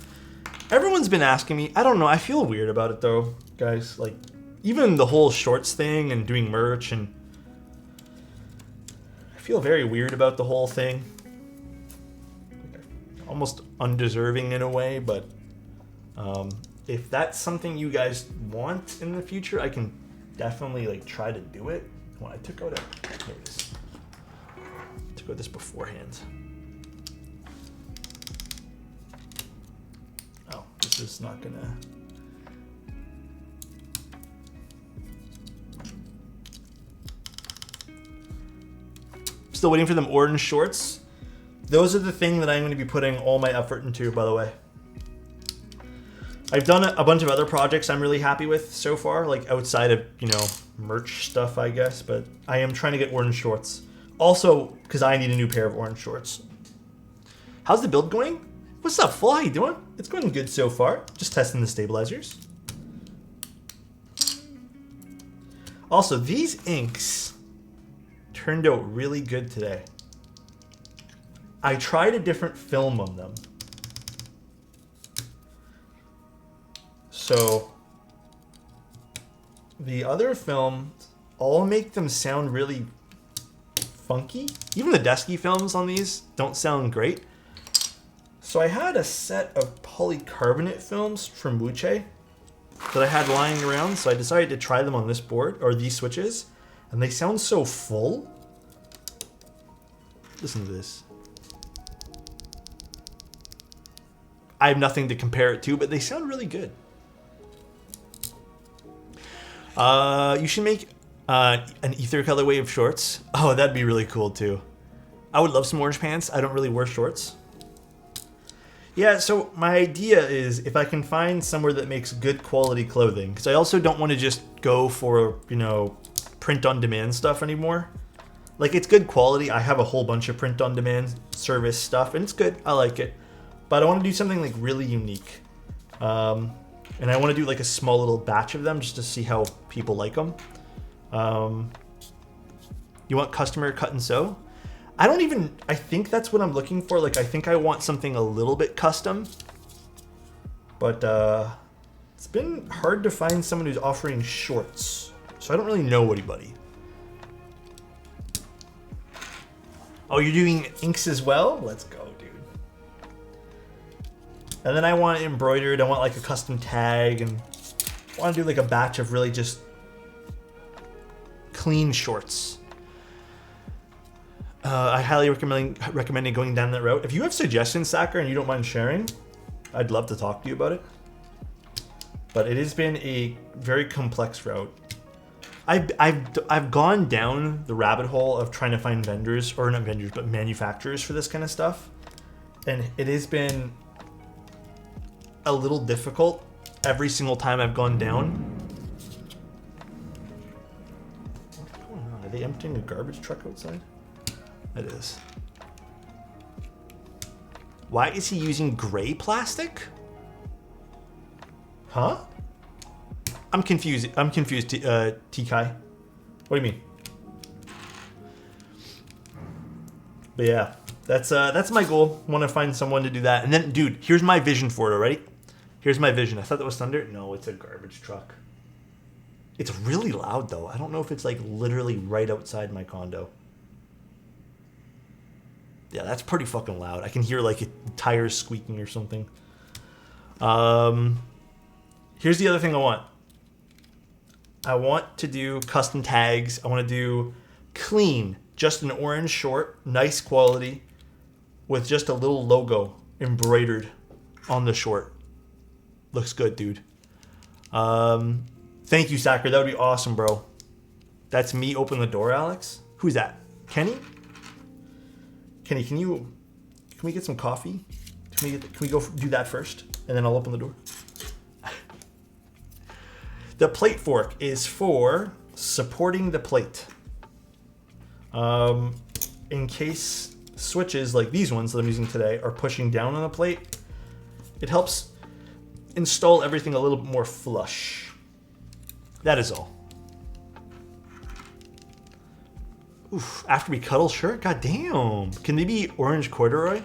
Everyone's been asking me. I don't know. I feel weird about it, though, guys. Like, even the whole shorts thing and doing merch, and I feel very weird about the whole thing. Almost undeserving in a way, but if that's something you guys want in the future, I can definitely like try to do it. When I took out this beforehand. Oh, this is not gonna. Still waiting for them orange shorts. Those are the thing that I'm going to be putting all my effort into, by the way. I've done a bunch of other projects I'm really happy with so far, like outside of, merch stuff, I guess, but I am trying to get orange shorts. Also, because I need a new pair of orange shorts. How's the build going? What's up, Full? How you doing? It's going good so far. Just testing the stabilizers. Also, these inks turned out really good today. I tried a different film on them. So the other films all make them sound really funky. Even the Desky films on these don't sound great. So I had a set of polycarbonate films from Wuche that I had lying around, so I decided to try them on this board, or these switches, and they sound so full. Listen to this. I have nothing to compare it to, but they sound really good. You should make an ether colorway of shorts. Oh, that'd be really cool too. I would love some orange pants. I don't really wear shorts. Yeah, so my idea is if I can find somewhere that makes good quality clothing, because I also don't want to just go for, print on demand stuff anymore. Like, it's good quality. I have a whole bunch of print on demand service stuff, and it's good. I like it. But I want to do something like really unique. And I want to do like a small little batch of them just to see how people like them. You want customer cut and sew? I think that's what I'm looking for. Like, I think I want something a little bit custom. But it's been hard to find someone who's offering shorts. So I don't really know anybody. Oh, you're doing inks as well? Let's go, dude. And then I want it embroidered. I want like a custom tag, and I want to do like a batch of really just clean shorts. I highly recommend going down that route. If you have suggestions, Sacker, and you don't mind sharing, I'd love to talk to you about it. But it has been a very complex route. I've gone down the rabbit hole of trying to find vendors, or not vendors, but manufacturers for this kind of stuff, and it has been a little difficult every single time I've gone down. What's going on? Are they emptying a garbage truck outside? It is. Why is he using gray plastic? Huh? I'm confused. TKai. What do you mean? But yeah, that's my goal. Want to find someone to do that. And then, dude, here's my vision for it, already. Here's my vision. I thought that was thunder. No, it's a garbage truck. It's really loud, though. I don't know if it's, like, literally right outside my condo. Yeah, that's pretty fucking loud. I can hear, like, tires squeaking or something. Here's the other thing I want. I want to do custom tags. I want to do clean, just an orange short, nice quality, with just a little logo embroidered on the short. Looks good, dude. Thank you, Sacker. That would be awesome, bro. That's me open the door, Alex. Who's that? Kenny? Kenny, can we get some coffee? Can we go do that first? And then I'll open the door. The plate fork is for supporting the plate. In case switches like these ones that I'm using today are pushing down on the plate, it helps install everything a little bit more flush. That is all. Oof, after we cuddle shirt? God damn. Can they be orange corduroy?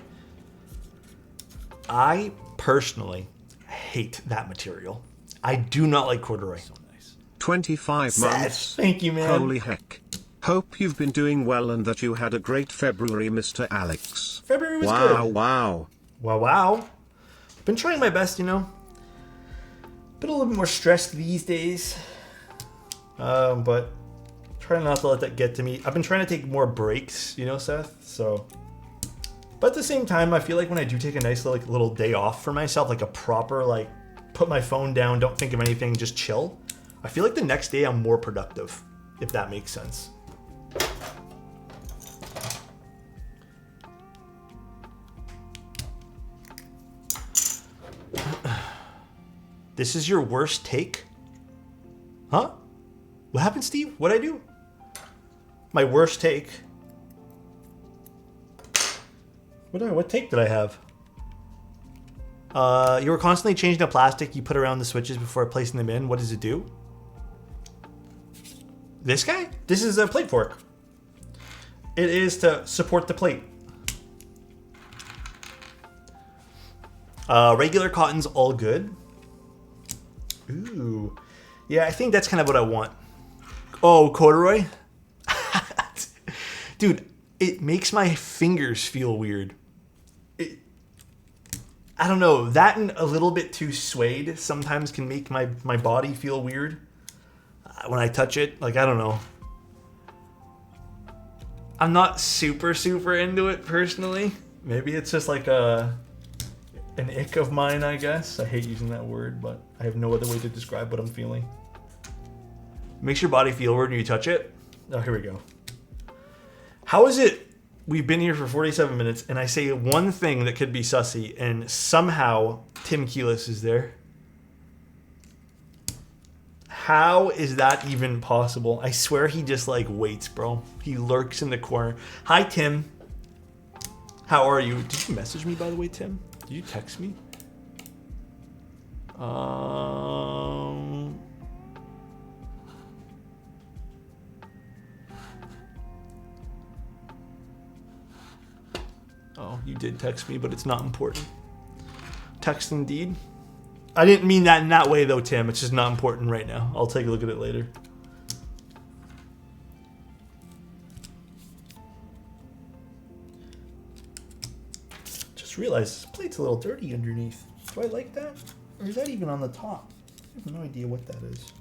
I personally hate that material. I do not like corduroy. So nice. 25 months. Thank you, man. Holy heck. Hope you've been doing well and that you had a great February, Mr. Alex. February was good. Wow. Been trying my best, you know. Been a little bit more stressed these days. But trying not to let that get to me. I've been trying to take more breaks, you know, Seth. So, but at the same time, I feel like when I do take a nice little day off for myself, like a proper, like, put my phone down, don't think of anything, just chill, I feel like the next day I'm more productive, if that makes sense. This is your worst take? Huh? What happened, Steve? What'd I do? My worst take? What take did I have? You were constantly changing the plastic you put around the switches before placing them in. What does it do? This guy? This is a plate fork. It is to support the plate. Regular cotton's all good. Ooh. Yeah, I think that's kind of what I want. Oh, corduroy? Dude, it makes my fingers feel weird. I don't know. That and a little bit too suede sometimes can make my body feel weird. When I touch it, like, I don't know. I'm not super into it personally. Maybe it's just like an ick of mine, I guess. I hate using that word, but I have no other way to describe what I'm feeling. Makes your body feel weird when you touch it. Oh, here we go. How is it we've been here for 47 minutes and I say one thing that could be sussy and somehow Tim Keelis is there? How is that even possible? I swear he just like waits, bro. He lurks in the corner. Hi, Tim. How are you? Did you message me, by the way, Tim? Did you text me? Oh, you did text me, but it's not important. Text indeed. I didn't mean that in that way, though, Tim. It's just not important right now. I'll take a look at it later. Just realized this plate's a little dirty underneath. Do I like that? Or is that even on the top? I have no idea what that is.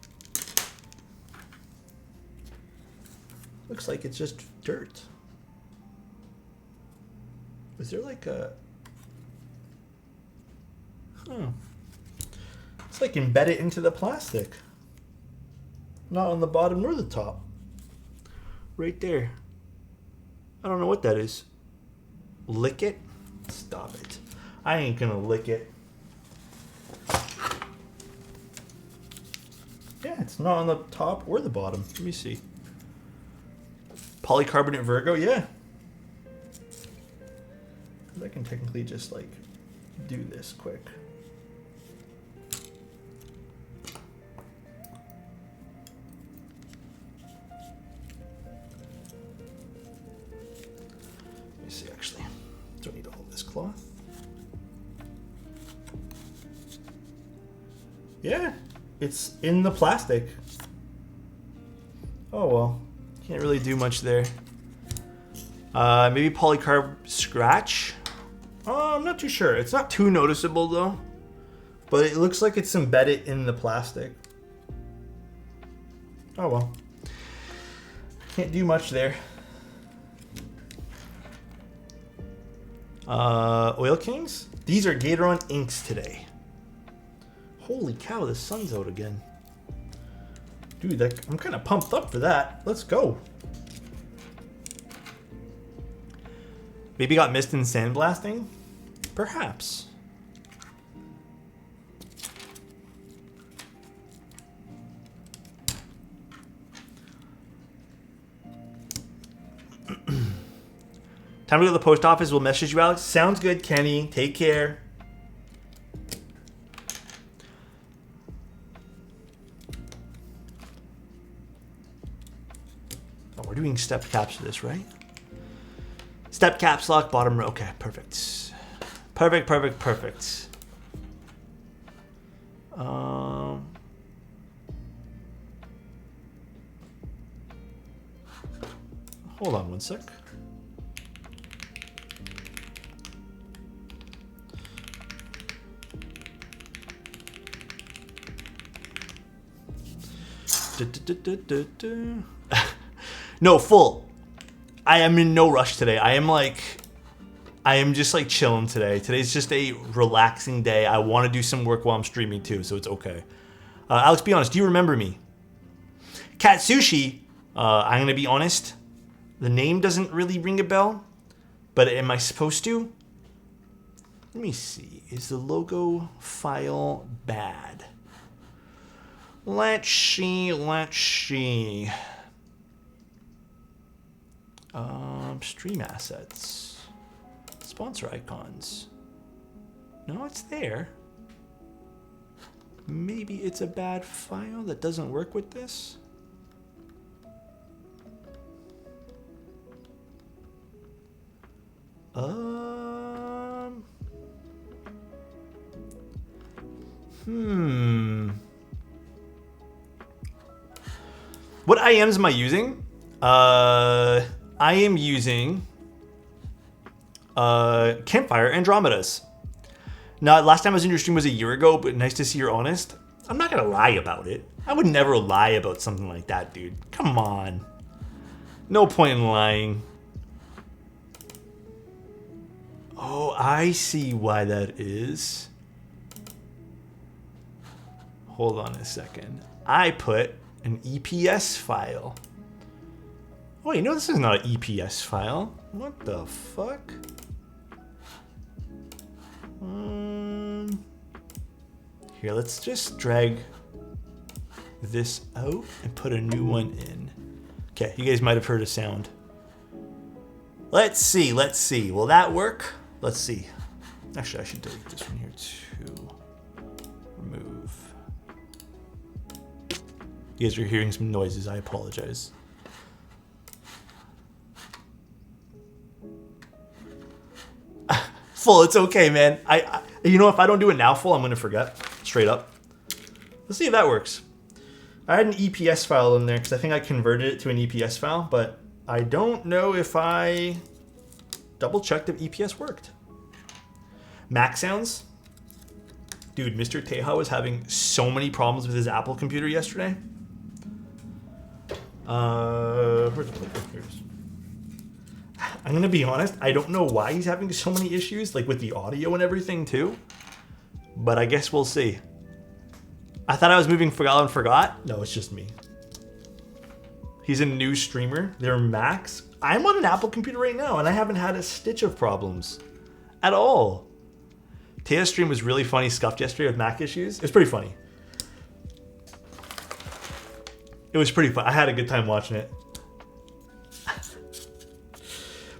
Looks like it's just dirt. Is there like a... Huh. It's like embedded into the plastic. Not on the bottom nor the top. Right there. I don't know what that is. Lick it? Stop it. I ain't gonna lick it. Yeah, it's not on the top or the bottom. Let me see. Polycarbonate Virgo? Yeah. I can technically just like do this quick. Let me see, actually. Don't need all this cloth. Yeah, it's in the plastic. Oh well, can't really do much there. Maybe polycarb scratch. I'm not too sure. It's not too noticeable though, but it looks like it's embedded in the plastic. Oh well. Can't do much there. Oil Kings? These are Gatoron inks today. Holy cow, the sun's out again. Dude, I'm kind of pumped up for that. Let's go. Maybe got missed in sandblasting? Perhaps. Time to go to the post office. We'll message you, Alex. Sounds good, Kenny. Take care. Oh, we're doing step caps for this, right? Step caps lock, bottom row. Okay, perfect. Perfect, perfect, perfect. Hold on one sec. No, full. I am in no rush today. I am just like chilling today. Today's just a relaxing day. I want to do some work while I'm streaming too, so it's okay. Alex, be honest. Do you remember me? Cat Sushi. I'm gonna be honest. The name doesn't really ring a bell, but am I supposed to? Let me see. Is the logo file bad? Let's see. Stream assets. Sponsor icons. No, it's there. Maybe it's a bad file that doesn't work with this. What IMs am I using? I am using Campfire Andromedas. Now, last time I was in your stream was a year ago, but nice to see you're honest. I'm not gonna lie about it. I would never lie about something like that, dude. Come on. No point in lying. Oh, I see why that is. Hold on a second. I put an EPS file. Wait, no, this is not an EPS file. What the fuck? Here, let's just drag this out and put a new one in. Okay, you guys might have heard a sound. Let's see. Will that work? Let's see. Actually, I should delete this one here too. Remove. You guys are hearing some noises. I apologize. Full, it's okay, man. You know, if I don't do it now, full, I'm gonna forget. Straight up. Let's see if that works. I had an EPS file in there because I think I converted it to an EPS file, but I don't know if I double checked if EPS worked. Mac sounds. Dude, Mr. Teja was having so many problems with his Apple computer yesterday. Where's the clicker? I'm gonna be honest, I don't know why he's having so many issues, like with the audio and everything too. But I guess we'll see. I thought I was moving forgot. No, it's just me. He's a new streamer. They're Macs. I'm on an Apple computer right now, and I haven't had a stitch of problems at all. Taya's stream was really funny, scuffed yesterday with Mac issues. It was pretty funny. It was pretty fun. I had a good time watching it.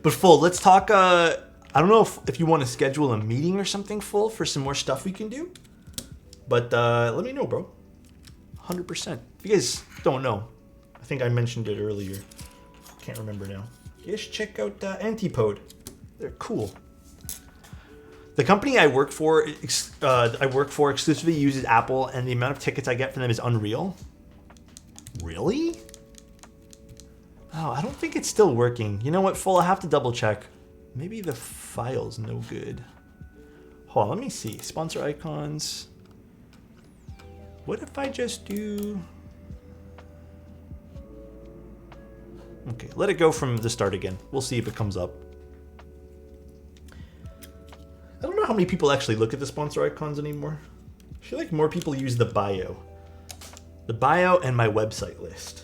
But full, let's talk. I don't know if you want to schedule a meeting or something, full, for some more stuff we can do. But let me know, bro. 100%. If you guys don't know, I think I mentioned it earlier. Can't remember now. Just check out Antipode. They're cool. The company I work for exclusively uses Apple, and the amount of tickets I get from them is unreal. Really? Oh, I don't think it's still working. You know what, full? I have to double check. Maybe the file's no good. Hold on, let me see. Sponsor icons. What if I just do... Okay, let it go from the start again. We'll see if it comes up. I don't know how many people actually look at the sponsor icons anymore. I feel like more people use the bio. The bio and my website list.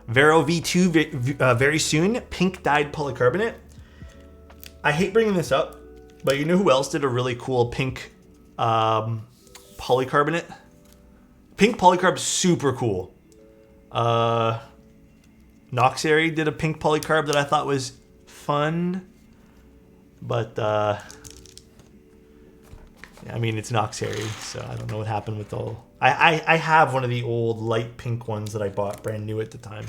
Vero V2 very soon. Pink dyed polycarbonate. I hate bringing this up, but you know who else did a really cool pink polycarbonate? Pink polycarb, super cool. Noxary did a pink polycarb that I thought was fun, but I mean, it's Noxary, so I don't know what happened with all. I have one of the old light pink ones that I bought brand new at the time.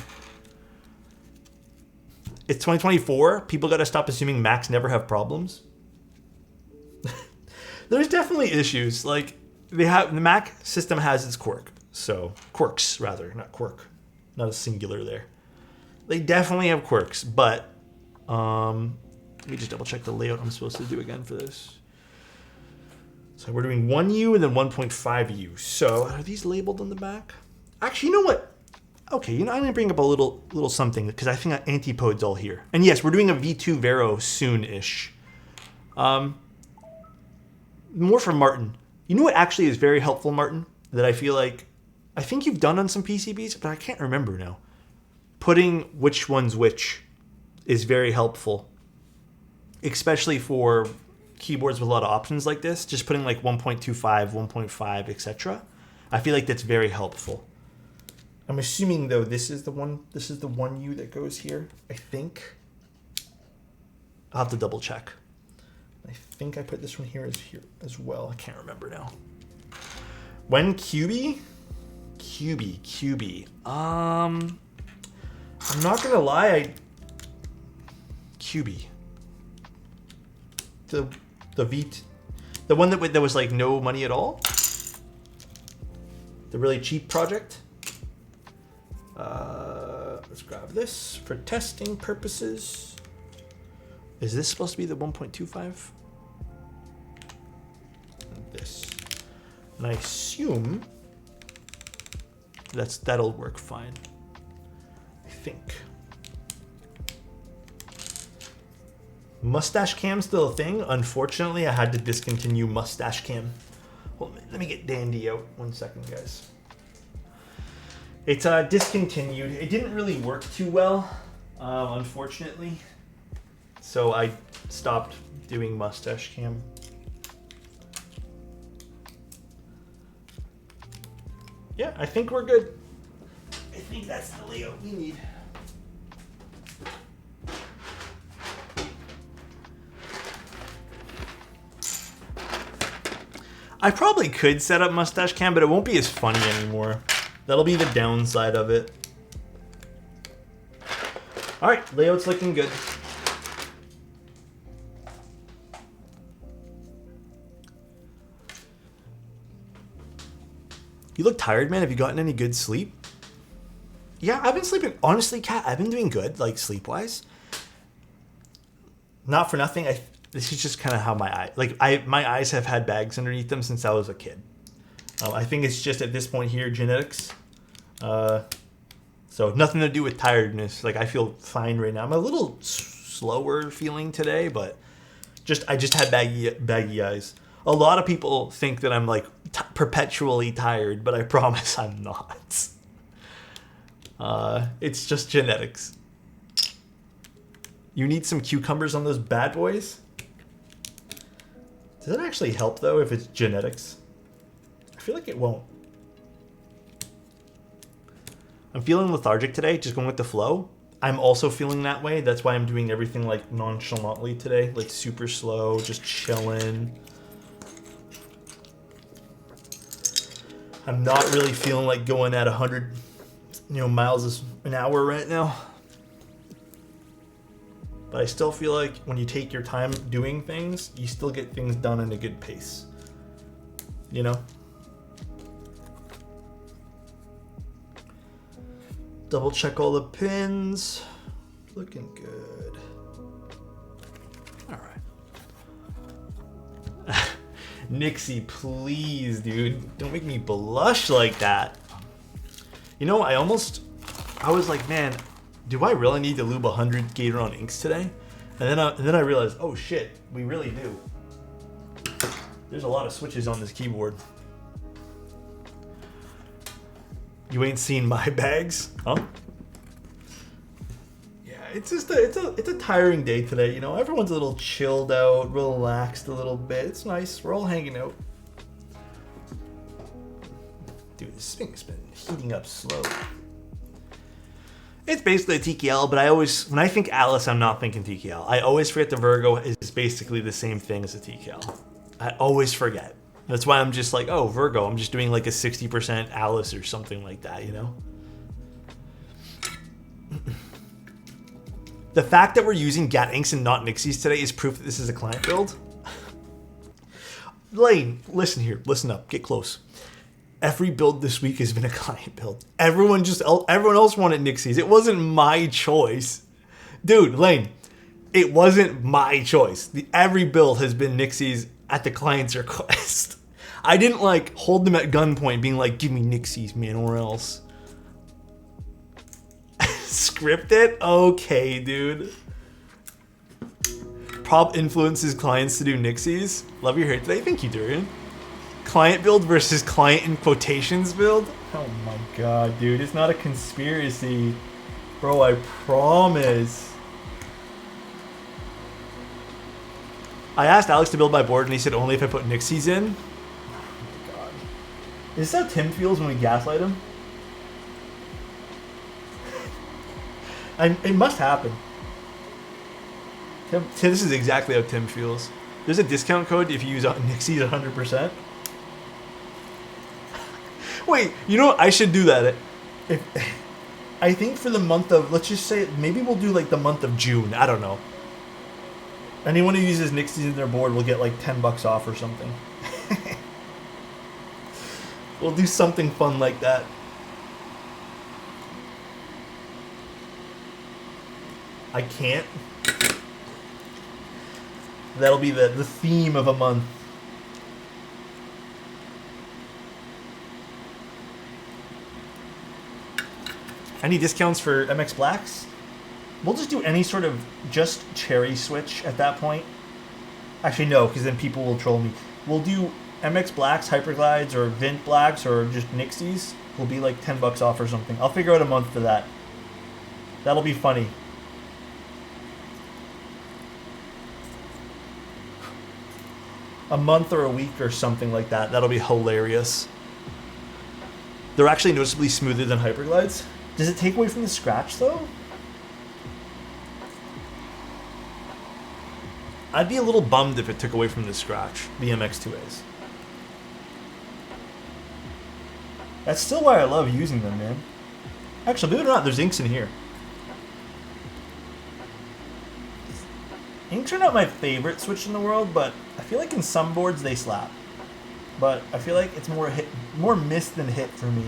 It's 2024. People got to stop assuming Macs never have problems. There's definitely issues. Like the Mac system has its quirks rather, not quirk, not a singular there. They definitely have quirks, but let me just double check the layout I'm supposed to do again for this. So we're doing 1U and then 1.5U. So are these labeled on the back? Actually, you know what? Okay, I'm gonna bring up a little something because I think Antipode's all here. And yes, we're doing a V2 Vero soon-ish. More from Martin. You know what actually is very helpful, Martin? That I think you've done on some PCBs, but I can't remember now. Putting which one's which is very helpful, especially for keyboards with a lot of options like this. Just putting like 1.25, 1.5, etc. I feel like that's very helpful. I'm assuming though this is the 1U that goes here. I think. I'll have to double check. I think I put this one here as well. I can't remember now. When QB. I'm not gonna lie. QB. The one that was like no money at all. The really cheap project. Let's grab this for testing purposes. Is this supposed to be the 1.25? This. And I assume that'll work fine. I think. Mustache cam still a thing? Unfortunately, I had to discontinue mustache cam. Well, let me get Dandy out 1 second, guys. It's discontinued. It didn't really work too well, unfortunately. So I stopped doing mustache cam. Yeah, I think we're good. I think that's the layout we need. I probably could set up mustache cam, but it won't be as funny anymore. That'll be the downside of it. All right, layout's looking good. You look tired, man. Have you gotten any good sleep? Yeah, I've been sleeping. Honestly, Kat, I've been doing good, like sleep-wise. Not for nothing. This is just kind of how my eyes have had bags underneath them since I was a kid. I think it's just at this point here genetics. So nothing to do with tiredness. Like I feel fine right now. I'm a little slower feeling today, but I just had baggy eyes. A lot of people think that I'm like perpetually tired, but I promise I'm not. It's just genetics. You need some cucumbers on those bad boys. Does that actually help though if it's genetics? I feel like it won't. I'm feeling lethargic today, just going with the flow. I'm also feeling that way. That's why I'm doing everything like nonchalantly today, like super slow, just chilling. I'm not really feeling like going at 100, miles an hour right now. But I still feel like when you take your time doing things, you still get things done in a good pace. Double check all the pins. Looking good. All right. Nixie, please, dude. Don't make me blush like that. I was like, man, do I really need to lube 100 Gateron inks today? And then I realized, oh shit, we really do. There's a lot of switches on this keyboard. You ain't seen my bags, huh? Yeah, it's just it's a tiring day today. You know, everyone's a little chilled out, relaxed a little bit. It's nice. We're all hanging out. Dude, this thing's been heating up slow. It's basically a TKL, but when I think Alice, I'm not thinking TKL. I always forget the Virgo is basically the same thing as a TKL. I always forget. That's why I'm just like, oh, Virgo. I'm just doing like a 60% Alice or something like that, you know? The fact that we're using GAT inks and not Nixies today is proof that this is a client build. Lane, listen here. Listen up. Get close. Every build this week has been a client build. Everyone else wanted Nixies. It wasn't my choice. Dude, Lane, it wasn't my choice. Every build has been Nixies at the client's request. I didn't like hold them at gunpoint being like, give me Nixies, man, or else. Scripted? Okay, dude. Prop influences clients to do Nixies. Love your hair today. Thank you, Durian. Client build versus client in quotations build? Oh my god, dude. It's not a conspiracy. Bro, I promise. I asked Alex to build my board and he said only if I put Nixies in. Oh my god. Is this how Tim feels when we gaslight him? It must happen. Tim, this is exactly how Tim feels. There's a discount code if you use Nixies 100%. Wait, you know what? I should do that. I think for the month of, let's just say, maybe we'll do like the month of June. I don't know. Anyone who uses Nixies in their board will get like $10 off or something. We'll do something fun like that. I can't. That'll be the theme of a month. Any discounts for MX Blacks? We'll just do any sort of just cherry switch at that point. Actually, no, because then people will troll me. We'll do MX Blacks, Hyperglides, or Vint Blacks, or just Nixies. Will be like $10 off or something. I'll figure out a month for that. That'll be funny. A month or a week or something like that. That'll be hilarious. They're actually noticeably smoother than Hyperglides. Does it take away from the scratch, though? I'd be a little bummed if it took away from the scratch, the MX2As. That's still why I love using them, man. Actually, believe it or not, there's inks in here. Inks are not my favorite switch in the world, but I feel like in some boards they slap. But I feel like it's more miss than hit for me.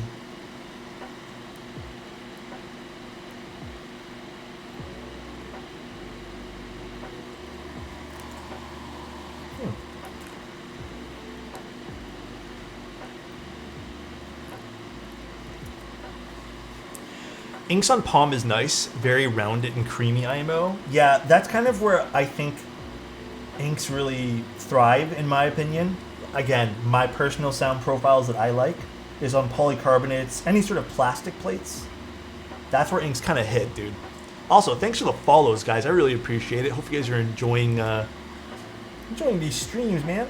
Inks on palm is nice, very rounded and creamy IMO. Yeah, that's kind of where I think inks really thrive, in my opinion. Again, my personal sound profiles that I like is on polycarbonates, any sort of plastic plates. That's where inks kind of hit, dude. Also, thanks for the follows, guys. I really appreciate it. Hope you guys are enjoying these streams, man.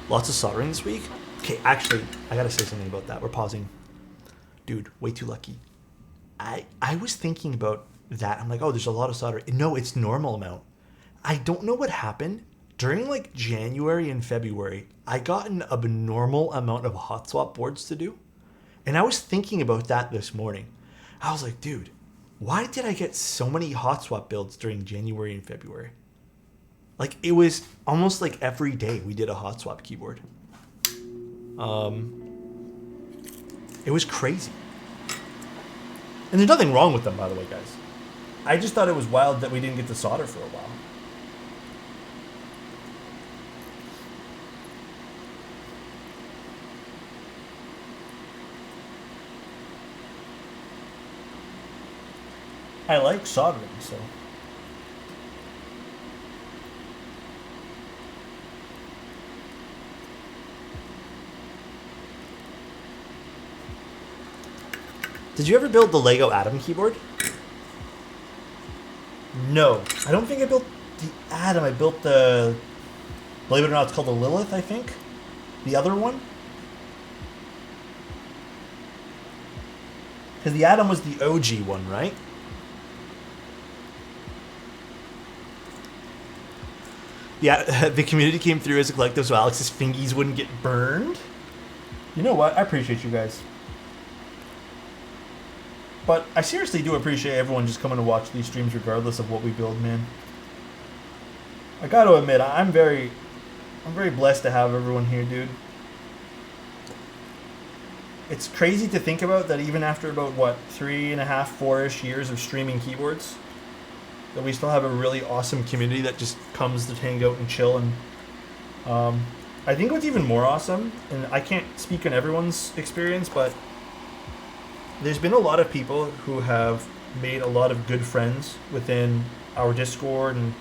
Lots of soldering this week. Okay, actually, I gotta say something about that. We're pausing. Dude, way too lucky. I was thinking about that. I'm like, oh, there's a lot of solder. No, it's normal amount. I don't know what happened. During like January and February, I got an abnormal amount of hot swap boards to do. And I was thinking about that this morning. I was like, dude, why did I get so many hot swap builds during January and February? Like, it was almost like every day we did a hot swap keyboard. It was crazy. And there's nothing wrong with them, by the way, guys. I just thought it was wild that we didn't get to solder for a while. I like soldering, so... Did you ever build the Lego Atom keyboard? No. I don't think I built the Atom. I built the... Believe it or not, it's called the Lilith, I think. The other one. Because the Atom was the OG one, right? Yeah, the community came through as a collective so Alex's fingies wouldn't get burned. You know what? I appreciate you guys. But I seriously do appreciate everyone just coming to watch these streams regardless of what we build, man. I gotta admit, I'm very blessed to have everyone here, dude. It's crazy to think about that even after about, what, 3.5, 4-ish years of streaming keyboards, that we still have a really awesome community that just comes to hang out and chill. And I think what's even more awesome, and I can't speak on everyone's experience, but there's been a lot of people who have made a lot of good friends within our Discord and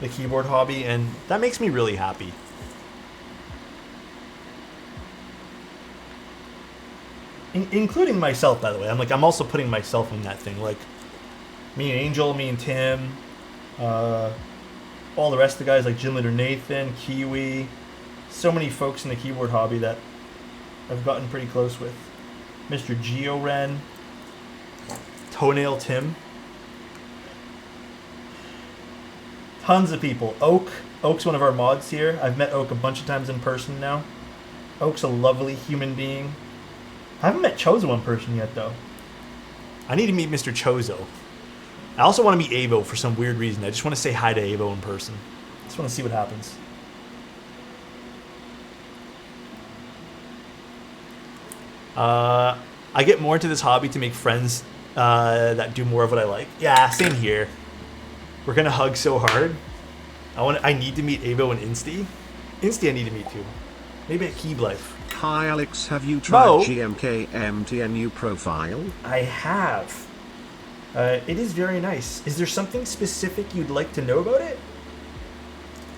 the keyboard hobby, and that makes me really happy. Including myself, by the way. I'm also putting myself in that thing. Like, me and Angel, me and Tim, all the rest of the guys like Gym Leader Nathan, Kiwi, so many folks in the keyboard hobby that I've gotten pretty close with. Mr. Geo Ren, Toenail Tim. Tons of people. Oak's one of our mods here. I've met Oak a bunch of times in person now. Oak's a lovely human being. I haven't met Chozo in person yet, though. I need to meet Mr. Chozo. I also want to meet Avo for some weird reason. I just want to say hi to Avo in person. I just want to see what happens. I get more into this hobby to make friends that do more of what I like. Yeah, same here. We're gonna hug so hard. I need to meet Avo and Insty. Insty I need to meet too. Maybe at Keeb Life. Hi Alex, have you tried GMKMTNU profile? I have. It is very nice. Is there something specific you'd like to know about it?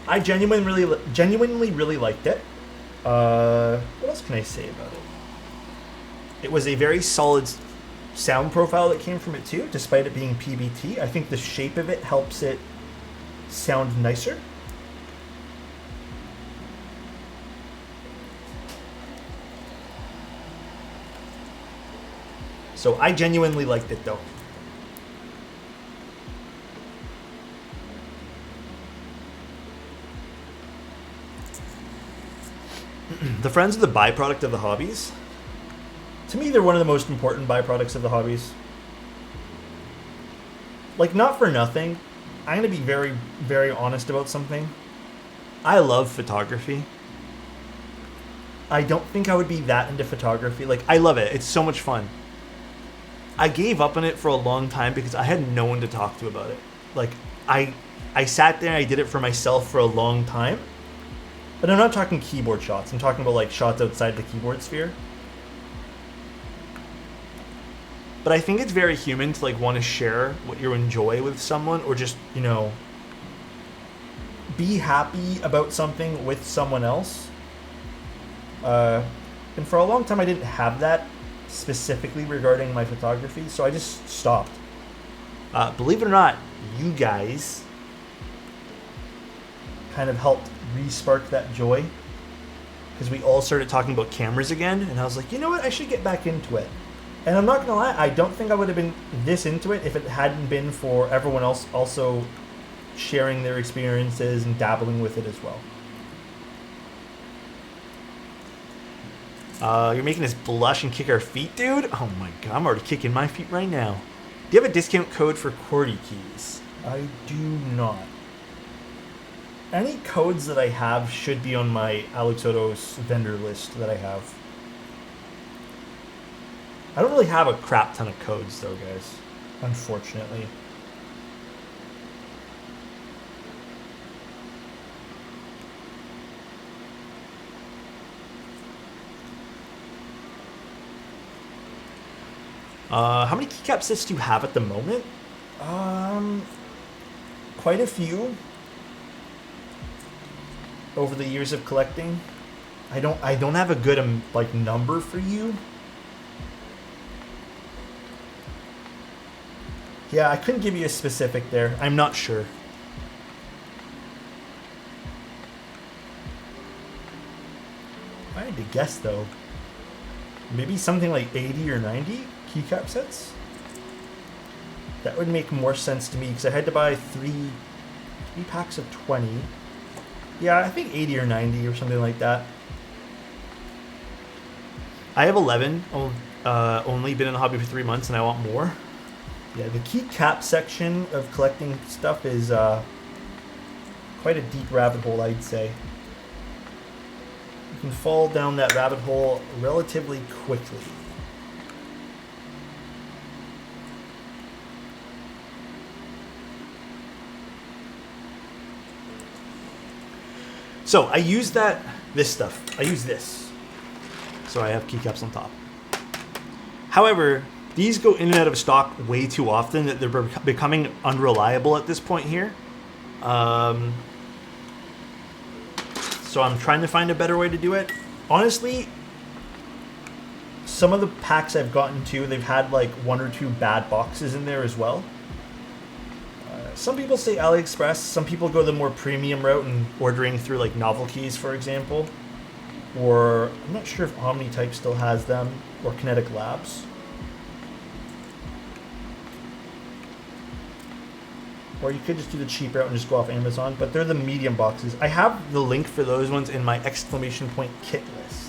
I genuinely really liked it. What else can I say about it? It was a very solid sound profile that came from it too, despite it being PBT. I think the shape of it helps it sound nicer. So I genuinely liked it though. The friends are the byproduct of the hobbies. To me, they're one of the most important byproducts of the hobbies. Like, not for nothing, I'm going to be very, very honest about something. I love photography. I don't think I would be that into photography. Like, I love it. It's so much fun. I gave up on it for a long time because I had no one to talk to about it. Like, I sat there and I did it for myself for a long time. But I'm not talking keyboard shots. I'm talking about, like, shots outside the keyboard sphere. But I think it's very human to, like, want to share what you enjoy with someone, or just, you know, be happy about something with someone else. And for a long time I didn't have that specifically regarding my photography, so I just stopped. Believe it or not, you guys kind of helped re-spark that joy, because we all started talking about cameras again, and I was like, you know what, I should get back into it. And I'm not gonna lie, I don't think I would have been this into it if it hadn't been for everyone else also sharing their experiences and dabbling with it as well. You're making us blush and kick our feet, dude? Oh my god, I'm already kicking my feet right now. Do you have a discount code for QWERTY keys? I do not. Any codes that I have should be on my Alexotos vendor list that I have. I don't really have a crap ton of codes though, guys. Unfortunately. How many keycap sets do you have at the moment? Quite a few. Over the years of collecting. I don't have a good like number for you. Yeah, I couldn't give you a specific there. I'm not sure. If I had to guess though, maybe something like 80 or 90 keycap sets? That would make more sense to me because I had to buy three packs of 20. Yeah, I think 80 or 90 or something like that. I have 11, only been in the hobby for 3 months and I want more. Yeah, the keycap section of collecting stuff is quite a deep rabbit hole, I'd say. You can fall down that rabbit hole relatively quickly. So I use this stuff. I use this. So I have keycaps on top. However, these go in and out of stock way too often that they're becoming unreliable at this point here. So I'm trying to find a better way to do it. Honestly, some of the packs I've gotten to, they've had like 1 or 2 bad boxes in there as well. Some people say AliExpress. Some people go the more premium route and ordering through like Novel Keys, for example. Or I'm not sure if OmniType still has them, or Kinetic Labs. Or you could just do the cheap route and just go off Amazon, but they're the medium boxes. I have the link for those ones in my exclamation point kit list.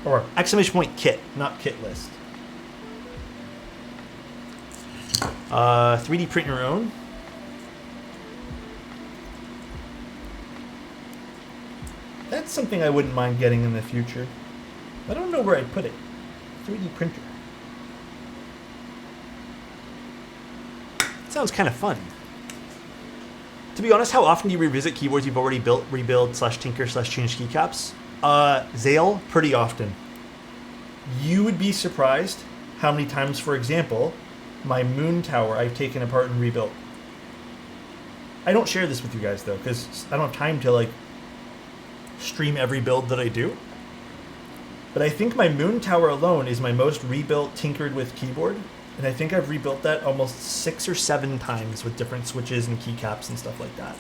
Or exclamation point kit, not kit list. 3D print your own. That's something I wouldn't mind getting in the future. I don't know where I'd put it. 3D printer. Sounds kind of fun. To be honest, how often do you revisit keyboards you've already built, rebuild, /tinker, /change keycaps? Zale, pretty often. You would be surprised how many times, for example, my Moon Tower I've taken apart and rebuilt. I don't share this with you guys though, because I don't have time to like stream every build that I do. But I think my Moon Tower alone is my most rebuilt, tinkered with keyboard. And I think I've rebuilt that almost 6 or 7 times with different switches and keycaps and stuff like that.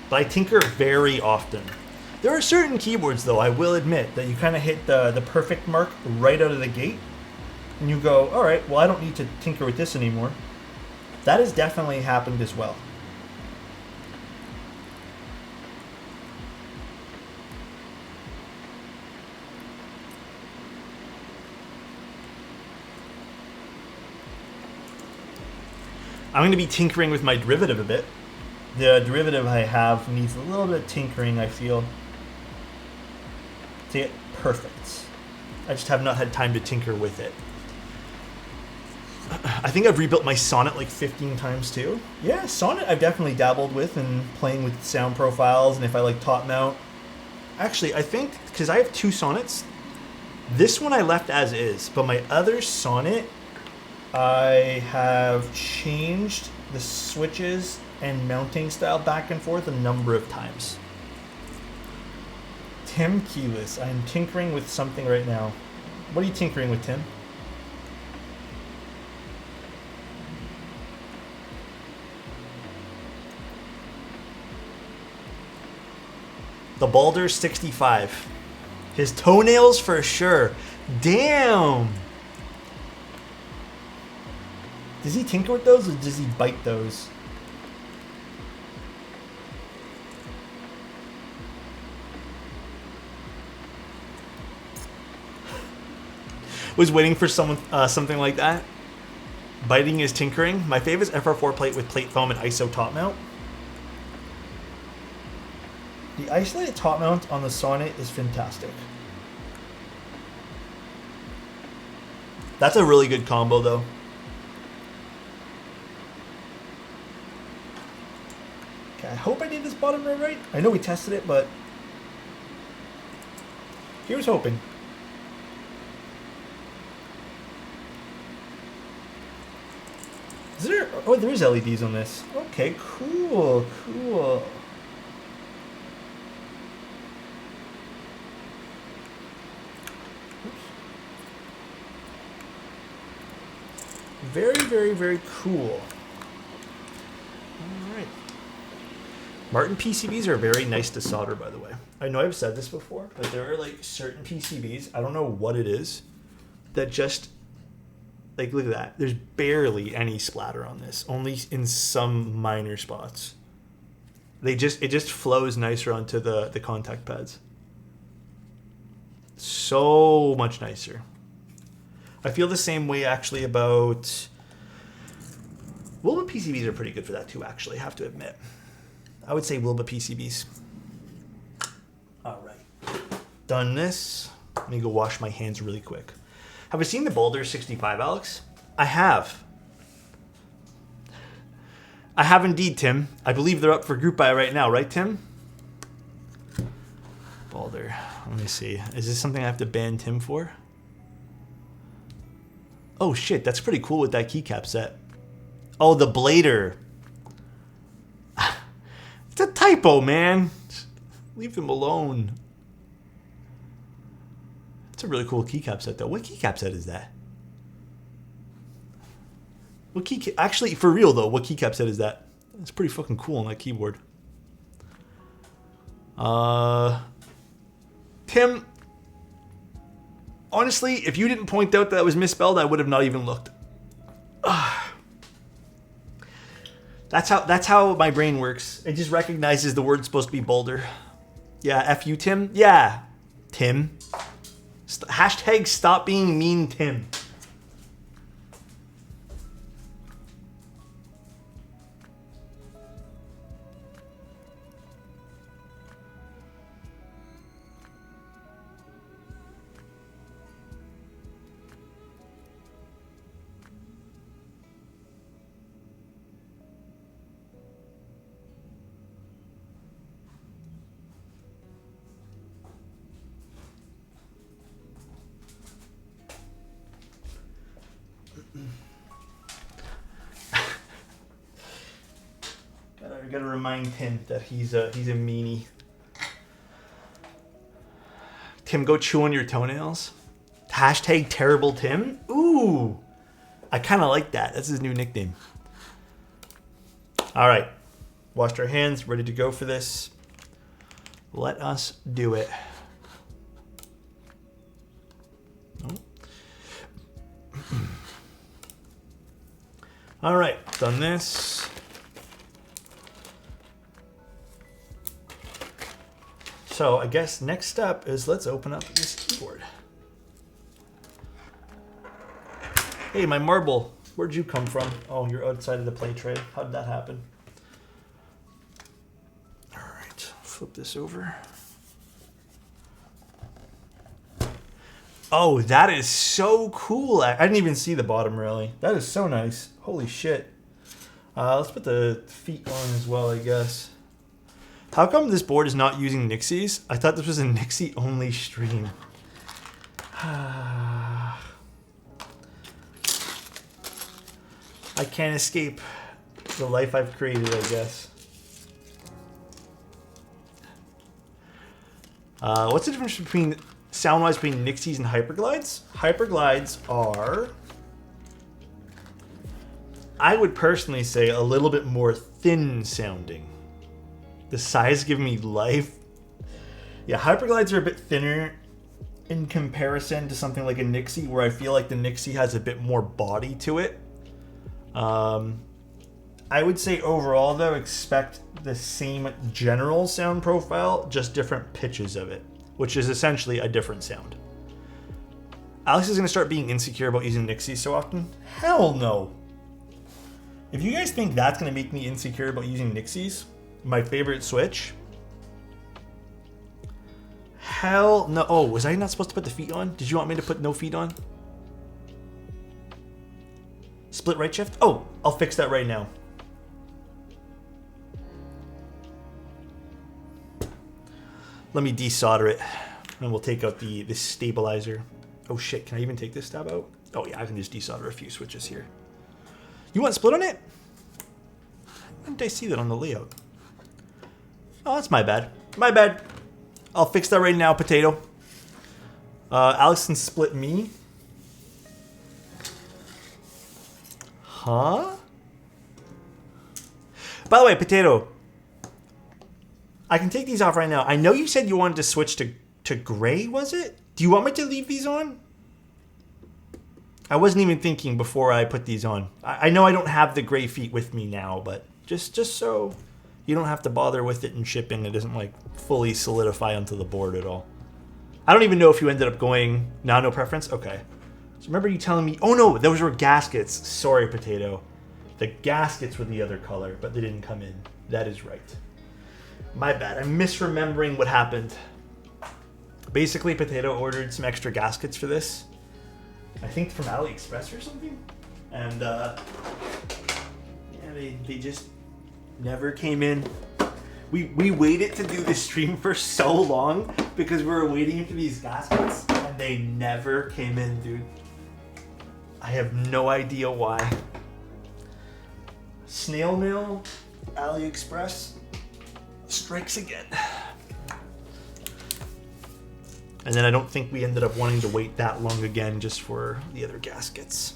But I tinker very often. There are certain keyboards, though, I will admit, that you kind of hit the perfect mark right out of the gate. And you go, all right, well, I don't need to tinker with this anymore. That has definitely happened as well. I'm going to be tinkering with my derivative a bit. The derivative I have needs a little bit of tinkering, I feel, to get perfect. I just have not had time to tinker with it. I think I've rebuilt my Sonnet like 15 times too. Yeah, Sonnet I've definitely dabbled with and playing with sound profiles and if I like top mount. Actually, I think, because I have 2 Sonnets, this one I left as is, but my other Sonnet, I have changed the switches and mounting style back and forth a number of times. Tim Keyless, I'm tinkering with something right now. What are you tinkering with, Tim? The Balder 65. His toenails for sure. Damn! Does he tinker with those or does he bite those? Was waiting for someone something like that. Biting is tinkering. My favorite is FR4 plate with plate foam and ISO top mount. The isolated top mount on the Sonnet is fantastic. That's a really good combo though. Okay, I hope I did this bottom row right. I know we tested it, but here's hoping. Is there Oh, there is LEDs on this. Okay, cool, cool. Very, very, very cool. All right. Martin PCBs are very nice to solder, by the way. I know I've said this before, but there are like certain PCBs, I don't know what it is, that just, like, look at that. There's barely any splatter on this, only in some minor spots. It just flows nicer onto the contact pads. So much nicer. I feel the same way actually about... Wilbur PCBs are pretty good for that too, actually, I have to admit. I would say Wilbur PCBs. All right. Done this. Let me go wash my hands really quick. Have I seen the Boulder 65, Alex? I have. I have indeed, Tim. I believe they're up for group buy right now, right, Tim? Boulder. Let me see. Is this something I have to ban Tim for? Oh, shit. That's pretty cool with that keycap set. Oh, the blader. It's a typo, man. Leave them alone. It's a really cool keycap set, though. What keycap set is that? What actually, for real, though, what keycap set is that? It's pretty fucking cool on that keyboard. Tim, honestly, if you didn't point out that it was misspelled, I would have not even looked. That's how my brain works. It just recognizes the word's supposed to be Boulder. Yeah, F you, Tim? Yeah, Tim. Hashtag stop being mean, Tim. Gotta remind Tim that he's a meanie. Tim, go chew on your toenails. Hashtag terrible Tim. Ooh, I kind of like that. That's his new nickname. All right, washed our hands, ready to go for this. Let us do it. All right, done this. So I guess next step is let's open up this keyboard. Hey, my marble, where'd you come from? Oh, you're outside of the play tray. How did that happen? All right, flip this over. Oh, that is so cool. I didn't even see the bottom really. That is so nice. Holy shit. Let's put the feet on as well, I guess. How come this board is not using Nixies? I thought this was a Nixie only stream. I can't escape the life I've created, I guess. What's the difference between sound-wise between Nixies and Hyperglides? Hyperglides are, I would personally say, a little bit more thin sounding. The size give me life. Yeah, Hyperglides are a bit thinner in comparison to something like a Nixie, where I feel like the Nixie has a bit more body to it. I would say overall, though, expect the same general sound profile, just different pitches of it, which is essentially a different sound. Alex is going to start being insecure about using Nixies so often? Hell no. If you guys think that's going to make me insecure about using Nixies, my favorite Switch? Hell no. Oh, was I not supposed to put the feet on? Did you want me to put no feet on? Split right shift? Oh, I'll fix that right now. Let me desolder it, and we'll take out the stabilizer. Oh shit, can I even take this tab out? Oh yeah, I can just desolder a few switches here. You want split on it? couldn't I see that on the layout? Oh, that's my bad. My bad. I'll fix that right now, Potato. Alex can split me. Huh? By the way, Potato, I can take these off right now. I know you said you wanted to switch to gray, was it? Do you want me to leave these on? I wasn't even thinking before I put these on. I know I don't have the gray feet with me now, but just so you don't have to bother with it in shipping. It doesn't like fully solidify onto the board at all. I don't even know if you ended up going no preference. Okay. So remember you telling me, oh no, those were gaskets. Sorry, Potato. The gaskets were the other color, but they didn't come in. That is right. My bad. I'm misremembering what happened. Basically, Potato ordered some extra gaskets for this. I think from AliExpress or something. And yeah, they just never came in. We waited to do the stream for so long because we were waiting for these gaskets and they never came in, dude. I have no idea why. Snail mail, AliExpress, strikes again. And then I don't think we ended up wanting to wait that long again just for the other gaskets.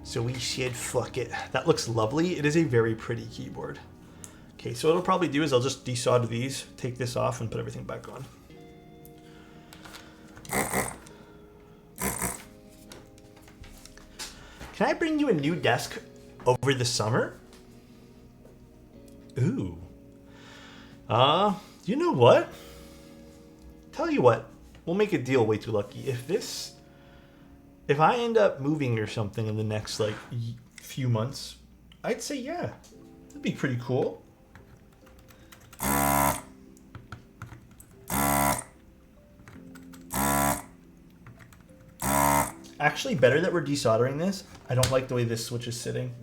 So we said, fuck it. That looks lovely. It is a very pretty keyboard. Okay, so what I'll probably do is I'll just desolder these, take this off, and put everything back on. Can I bring you a new desk over the summer? Ooh. You know what? Tell you what, we'll make a deal, Way Too Lucky. If I end up moving or something in the next like few months, I'd say yeah, that'd be pretty cool. Actually, better that we're desoldering this. I don't like the way this switch is sitting.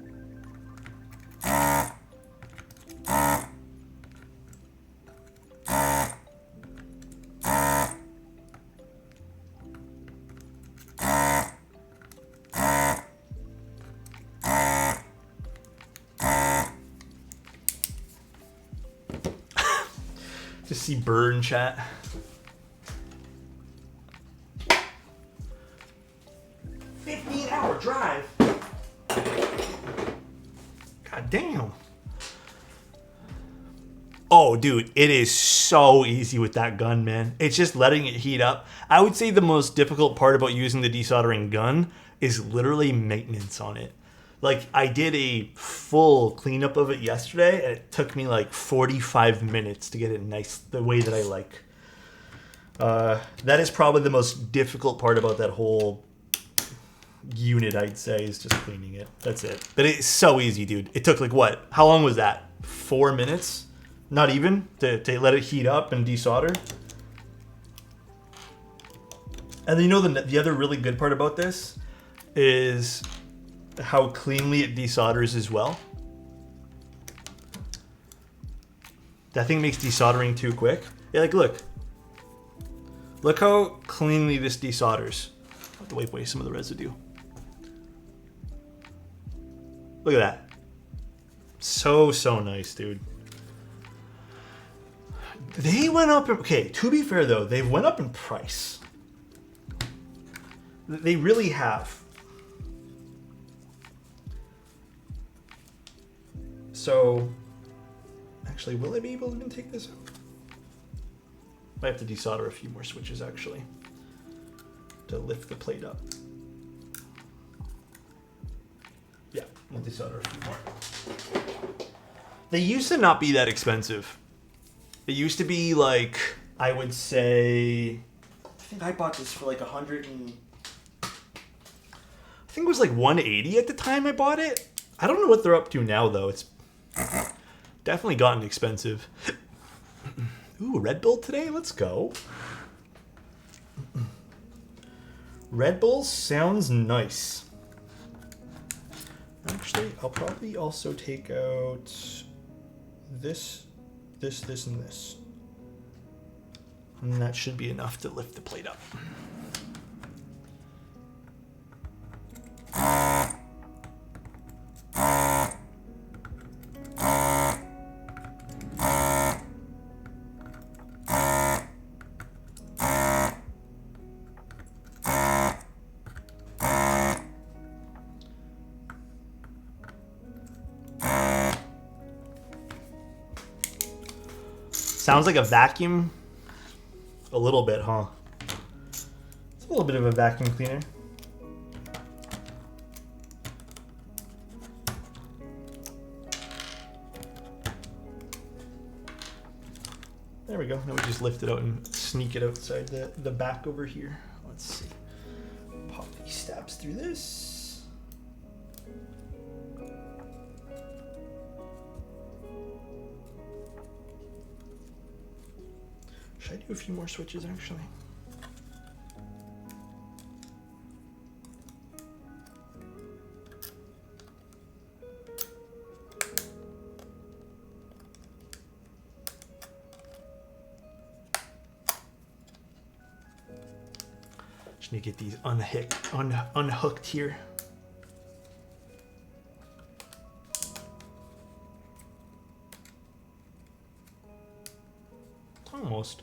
Just see burn chat. Drive. God damn. Oh, dude, it is so easy with that gun, man. It's just letting it heat up. I would say the most difficult part about using the desoldering gun is literally maintenance on it. Like, I did a full cleanup of it yesterday, and it took me like 45 minutes to get it nice the way that I like. That is probably the most difficult part about that whole unit, I'd say, is just cleaning it. That's it. But it's so easy, dude. It took like what? How long was that? 4 minutes? Not even to let it heat up and desolder. And then you know the other really good part about this is how cleanly it desolders as well. That thing makes desoldering too quick. Yeah, like look how cleanly this desolders. I'll have to wipe away some of the residue. Look at that. So nice, dude. They went up. Okay, to be fair though, they've went up in price. They really have. So, actually, will I be able to even take this out? Might have to desolder a few more switches actually to lift the plate up. Yeah, we'll desolder a few more. They used to not be that expensive. It used to be like, I would say, I think I bought this for like 100 and, I think it was like 180 at the time I bought it. I don't know what they're up to now though. It's definitely gotten expensive. Ooh, Red Bull today? Let's go. Red Bull sounds nice. Actually, I'll probably also take out this, and this. And that should be enough to lift the plate up. Sounds like a vacuum. A little bit, huh? It's a little bit of a vacuum cleaner. There we go. Now we just lift it out and sneak it outside the back over here. Let's see. Pop these stabs through this. Should I do a few more switches actually? Just need to get these unhooked here. Almost.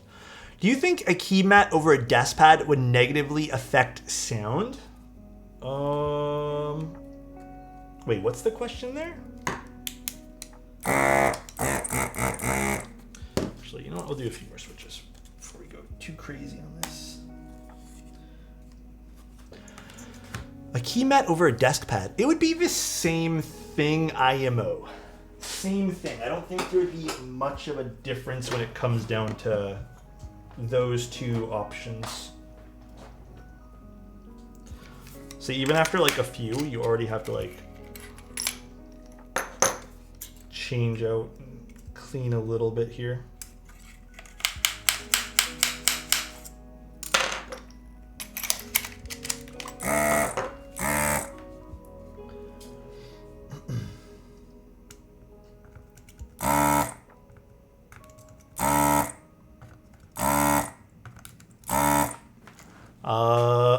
Do you think a key mat over a desk pad would negatively affect sound? Wait, what's the question there? Actually, you know what? I'll do a few more switches before we go too crazy on this. A key mat over a desk pad. It would be the same thing IMO. Same thing. I don't think there would be much of a difference when it comes down to those two options. So even after like a few, you already have to like change out and clean a little bit here.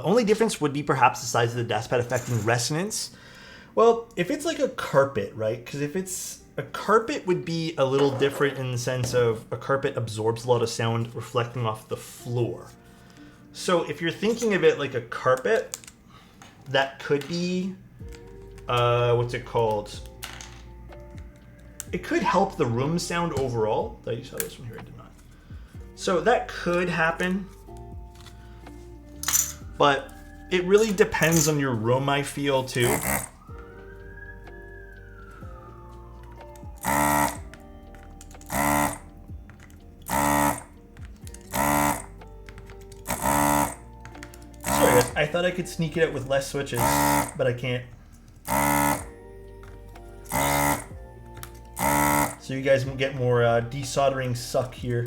Only difference would be perhaps the size of the desk pad affecting resonance. Well, if it's like a carpet, right? Because if it's a carpet would be a little different in the sense of a carpet absorbs a lot of sound reflecting off the floor. So if you're thinking of it like a carpet, that could be, what's it called? It could help the room sound overall. I saw this one here, I did not. So that could happen. But it really depends on your room, I feel, too. Sorry, I thought I could sneak it out with less switches, but I can't. So you guys can get more desoldering suck here.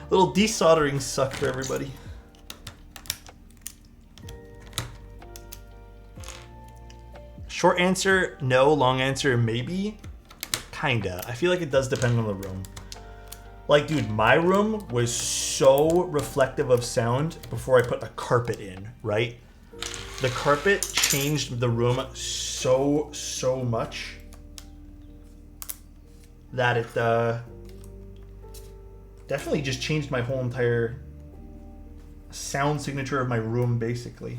Little desoldering suck for everybody. Short answer, no. Long answer, maybe. Kinda. I feel like it does depend on the room. Like, dude, my room was so reflective of sound before I put a carpet in, right? The carpet changed the room so much that it definitely just changed my whole entire sound signature of my room, basically.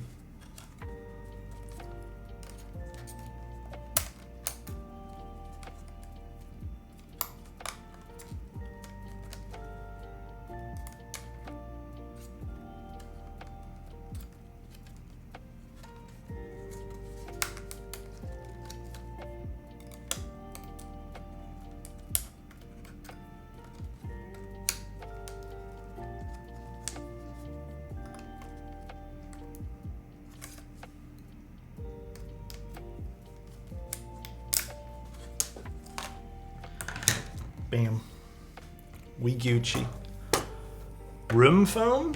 Bam. We Gucci. Room foam?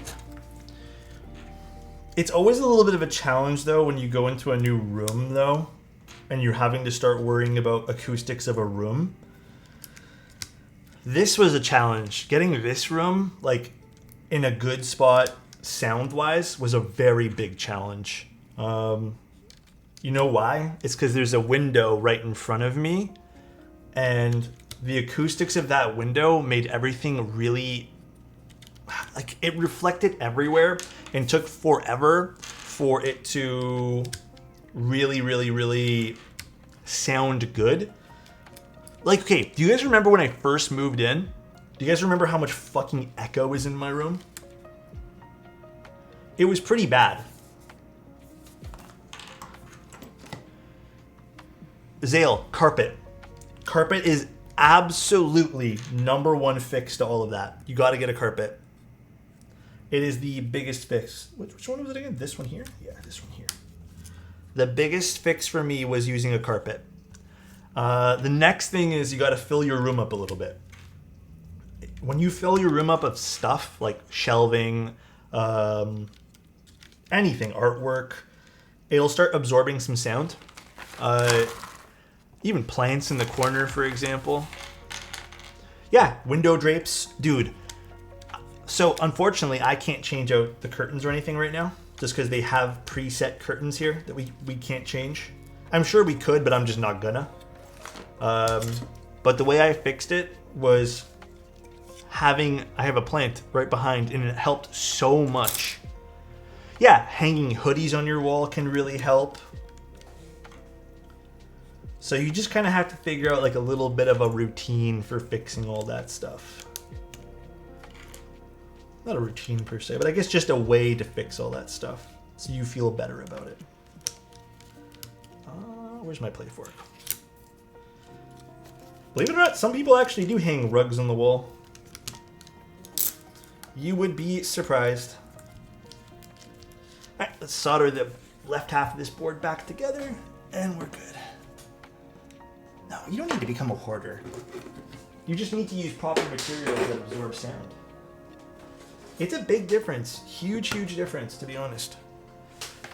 It's always a little bit of a challenge, though, when you go into a new room, though, and you're having to start worrying about acoustics of a room. This was a challenge. Getting this room, like, in a good spot, sound-wise, was a very big challenge. You know why? It's because there's a window right in front of me, and the acoustics of that window made everything really, like, it reflected everywhere and took forever for it to really sound good. Like, okay, do you guys remember when I first moved in? Do you guys remember how much fucking echo is in my room? It was pretty bad. Zale, carpet. Carpet is absolutely #1 fix to all of that. You got to get a carpet. It is the biggest fix. Which one was it again? This one here? Yeah, this one here. The biggest fix for me was using a carpet. The next thing is you got to fill your room up a little bit. When you fill your room up of stuff like shelving, anything, artwork, it'll start absorbing some sound. Even plants in the corner, for example. Yeah, window drapes. Dude, so unfortunately, I can't change out the curtains or anything right now, just because they have preset curtains here that we can't change. I'm sure we could, but I'm just not gonna. But the way I fixed it was I have a plant right behind, and it helped so much. Yeah, hanging hoodies on your wall can really help. So you just kind of have to figure out like a little bit of a routine for fixing all that stuff. Not a routine per se, but I guess just a way to fix all that stuff so you feel better about it. Where's my play fork? Believe it or not, some people actually do hang rugs on the wall. You would be surprised. All right, let's solder the left half of this board back together, and we're good. No, you don't need to become a hoarder. You just need to use proper materials that absorb sound. It's a big difference. Huge, huge difference, to be honest.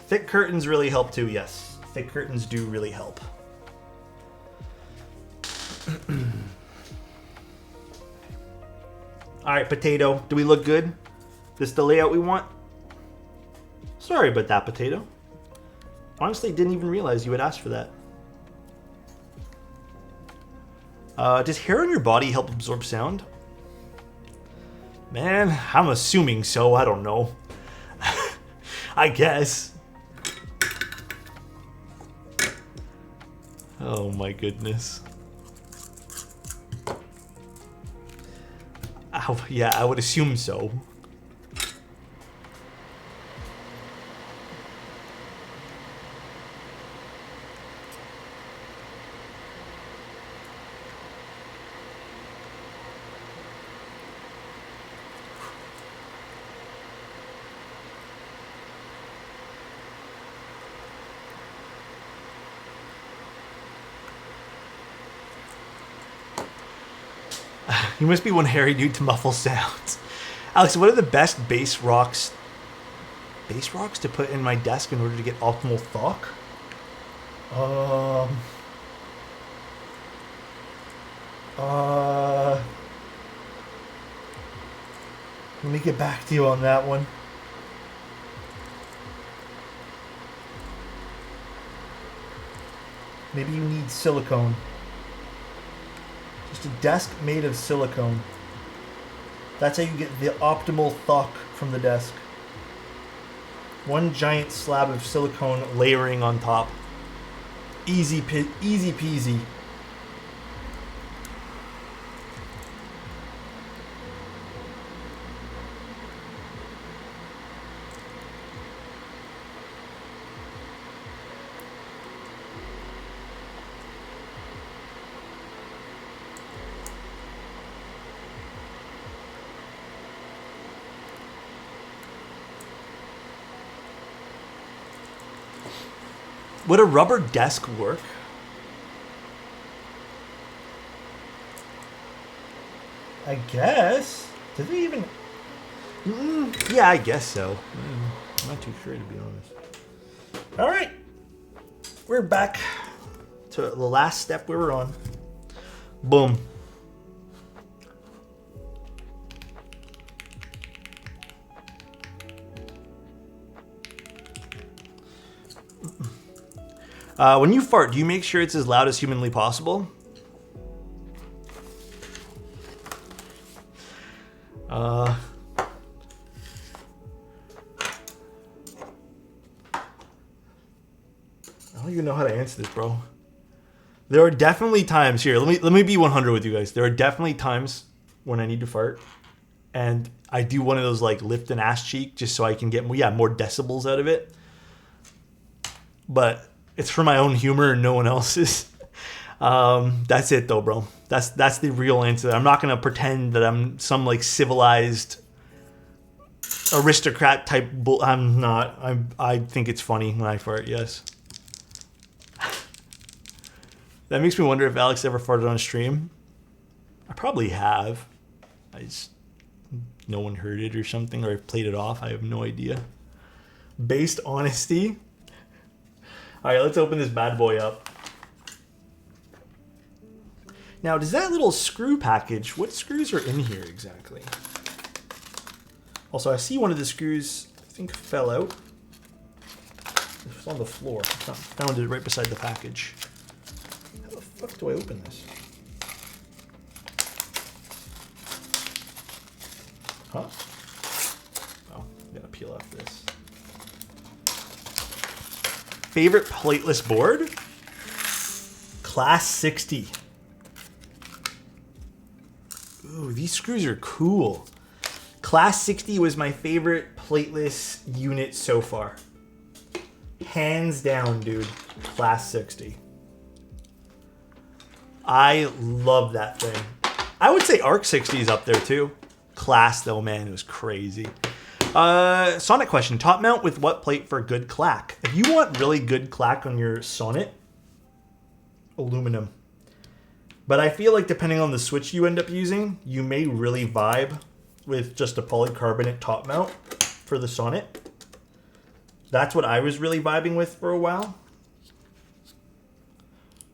Thick curtains really help too, yes. Thick curtains do really help. Alright, potato. Do we look good? This the layout we want? Sorry about that, potato. Honestly, didn't even realize you had asked for that. Does hair on your body help absorb sound? Man, I'm assuming so. I don't know. I guess. Oh my goodness. Oh, yeah, I would assume so. You must be one hairy dude to muffle sounds. Alex, what are the best bass rocks to put in my desk in order to get optimal thok? Let me get back to you on that one. Maybe you need silicone. Just a desk made of silicone. That's how you get the optimal thok from the desk. One giant slab of silicone layering on top. Easy peasy. Would a rubber desk work? I guess. Did they even... yeah, I guess so. I'm not too sure, to be honest. All right. We're back to the last step we were on. Boom. When you fart, do you make sure it's as loud as humanly possible? I don't even know how to answer this, bro. There are definitely times here. Let me be 100 with you guys. There are definitely times when I need to fart, and I do one of those like lift an ass cheek just so I can get more decibels out of it. But it's for my own humor and no one else's. That's it though, bro. That's the real answer. I'm not gonna pretend that I'm some like civilized aristocrat type I'm not. I think it's funny when I fart, yes. That makes me wonder if Alex ever farted on stream. I probably have. No one heard it or something, or I played it off. I have no idea. Based honesty. All right, let's open this bad boy up. Now, does that little screw package, what screws are in here exactly? Also, I see one of the screws, I think, fell out. It's on the floor. I found it right beside the package. How the fuck do I open this? Huh? Oh, I gotta peel off this. Favorite plateless board? Class 60. Ooh, these screws are cool. Class 60 was my favorite plateless unit so far. Hands down, dude. Class 60. I love that thing. I would say Arc 60 is up there too. Class though, man, it was crazy. Sonnet question. Top mount with what plate for good clack? If you want really good clack on your Sonnet, aluminum. But I feel like depending on the switch you end up using, you may really vibe with just a polycarbonate top mount for the Sonnet. That's what I was really vibing with for a while.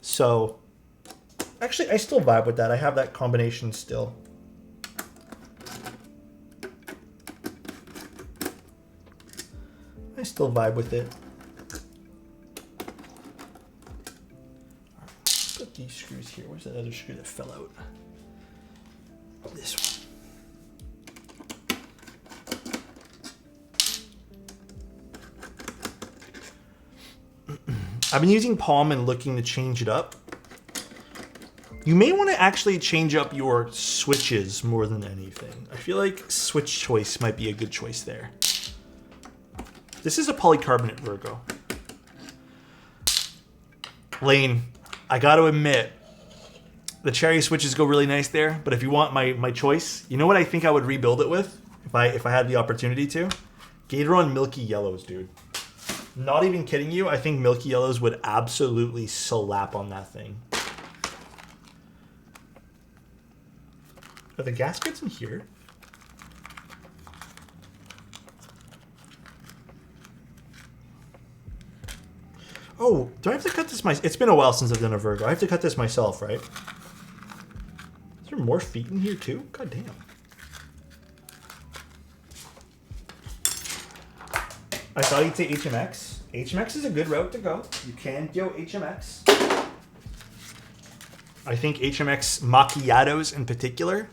So, actually, I still vibe with that. I have that combination still. I still vibe with it. Put these screws here. Where's that other screw that fell out? This one. I've been using Palm and looking to change it up. You may want to actually change up your switches more than anything. I feel like switch choice might be a good choice there. This is a polycarbonate Virgo. Lane, I got to admit, the cherry switches go really nice there, but if you want my choice, you know what I think I would rebuild it with if I had the opportunity to? Gateron Milky Yellows, dude. Not even kidding you, I think Milky Yellows would absolutely slap on that thing. Are the gaskets in here? Oh, do I have to cut this myself? It's been a while since I've done a Virgo. I have to cut this myself, right? Is there more feet in here too? God damn. I thought you'd say HMX. HMX is a good route to go. You can go HMX. I think HMX macchiatos in particular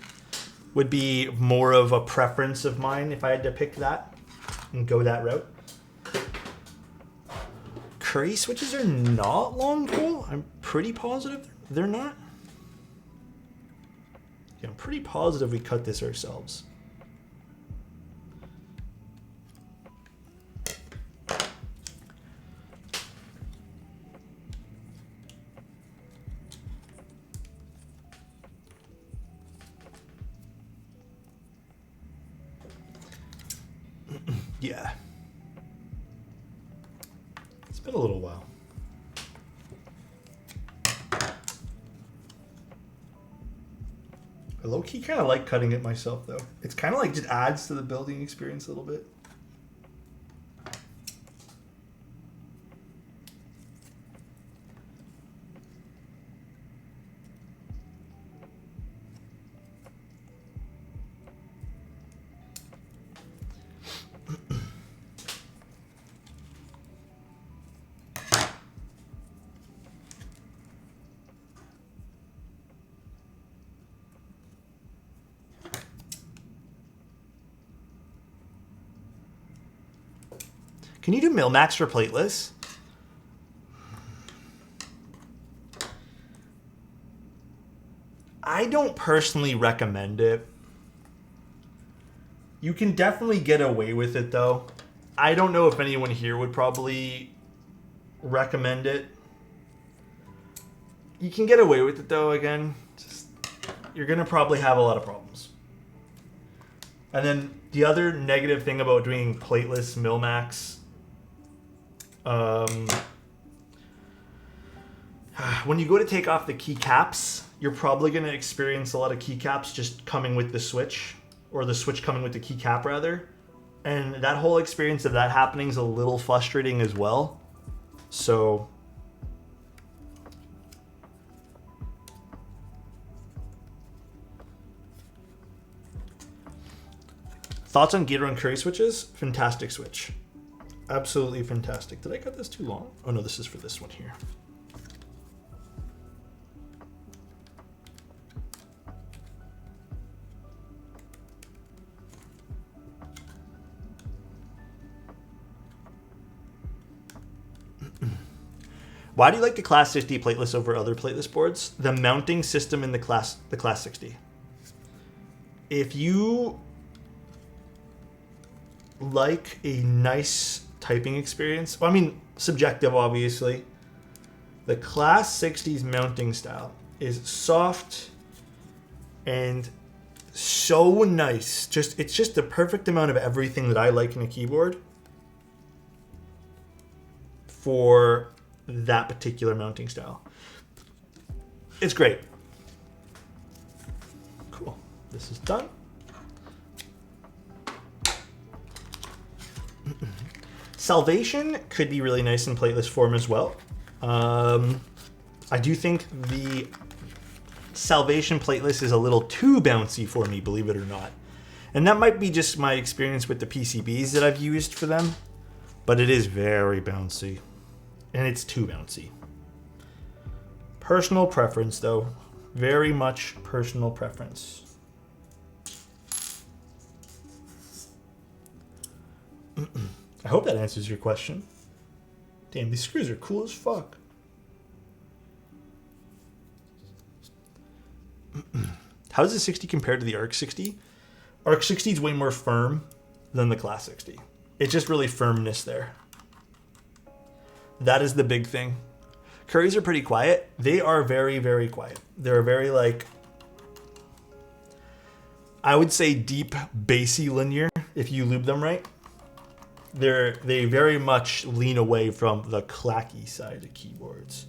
would be more of a preference of mine if I had to pick that and go that route. Curry switches are not long pull. I'm pretty positive they're not. Yeah, I'm pretty positive we cut this ourselves. Yeah. It's been a little while. I low-key kind of like cutting it myself, though. It's kind of like just adds to the building experience a little bit. Can you do Milmax for plateless? I don't personally recommend it. You can definitely get away with it though. I don't know if anyone here would probably recommend it. You can get away with it though, again. Just, you're going to probably have a lot of problems. And then the other negative thing about doing plateless Milmax, when you go to take off the keycaps, you're probably going to experience a lot of keycaps just coming with the switch, or the switch coming with the keycap rather. And that whole experience of that happening is a little frustrating as well. So thoughts on Gator and Curry switches? Fantastic switch. Absolutely fantastic. Did I cut this too long? Oh no, this is for this one here. Why do you like the Class 60 plateless over other plateless boards? The mounting system in the Class 60. If you like a nice typing experience, well, I mean, subjective obviously, the Class 60's mounting style is soft and so nice. It's just the perfect amount of everything that I like in a keyboard for that particular mounting style. It's great. Cool. This is done. Salvation could be really nice in plateless form as well. I do think the Salvation plateless is a little too bouncy for me, believe it or not. And that might be just my experience with the PCBs that I've used for them, but it is very bouncy. And it's too bouncy. Personal preference, though. Very much personal preference. I hope that answers your question. Damn, these screws are cool as fuck. How does the 60 compare to the ARC 60? ARC 60 is way more firm than the Class 60. It's just really firmness there. That is the big thing. Curries are pretty quiet. They are very, very quiet. They're very, like, I would say deep, bassy linear if you lube them right. They very much lean away from the clacky side of keyboards.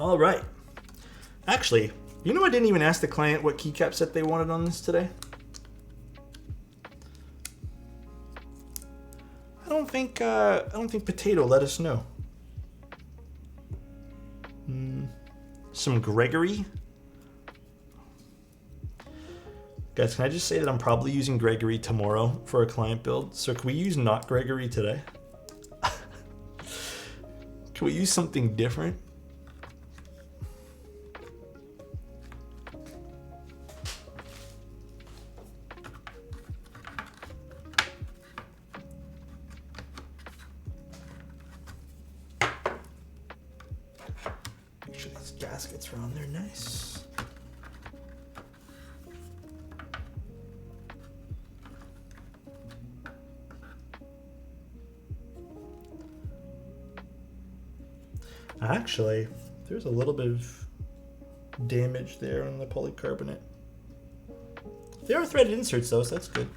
All right. Actually, you know I didn't even ask the client what keycap set they wanted on this today? I don't think Potato let us know. Some Gregory. Guys, can I just say that I'm probably using Gregory tomorrow for a client build? So can we use not Gregory today? Can we use something different? Make sure these gaskets are on there nice. Actually, there's a little bit of damage there on the polycarbonate. They are threaded inserts though, so that's good.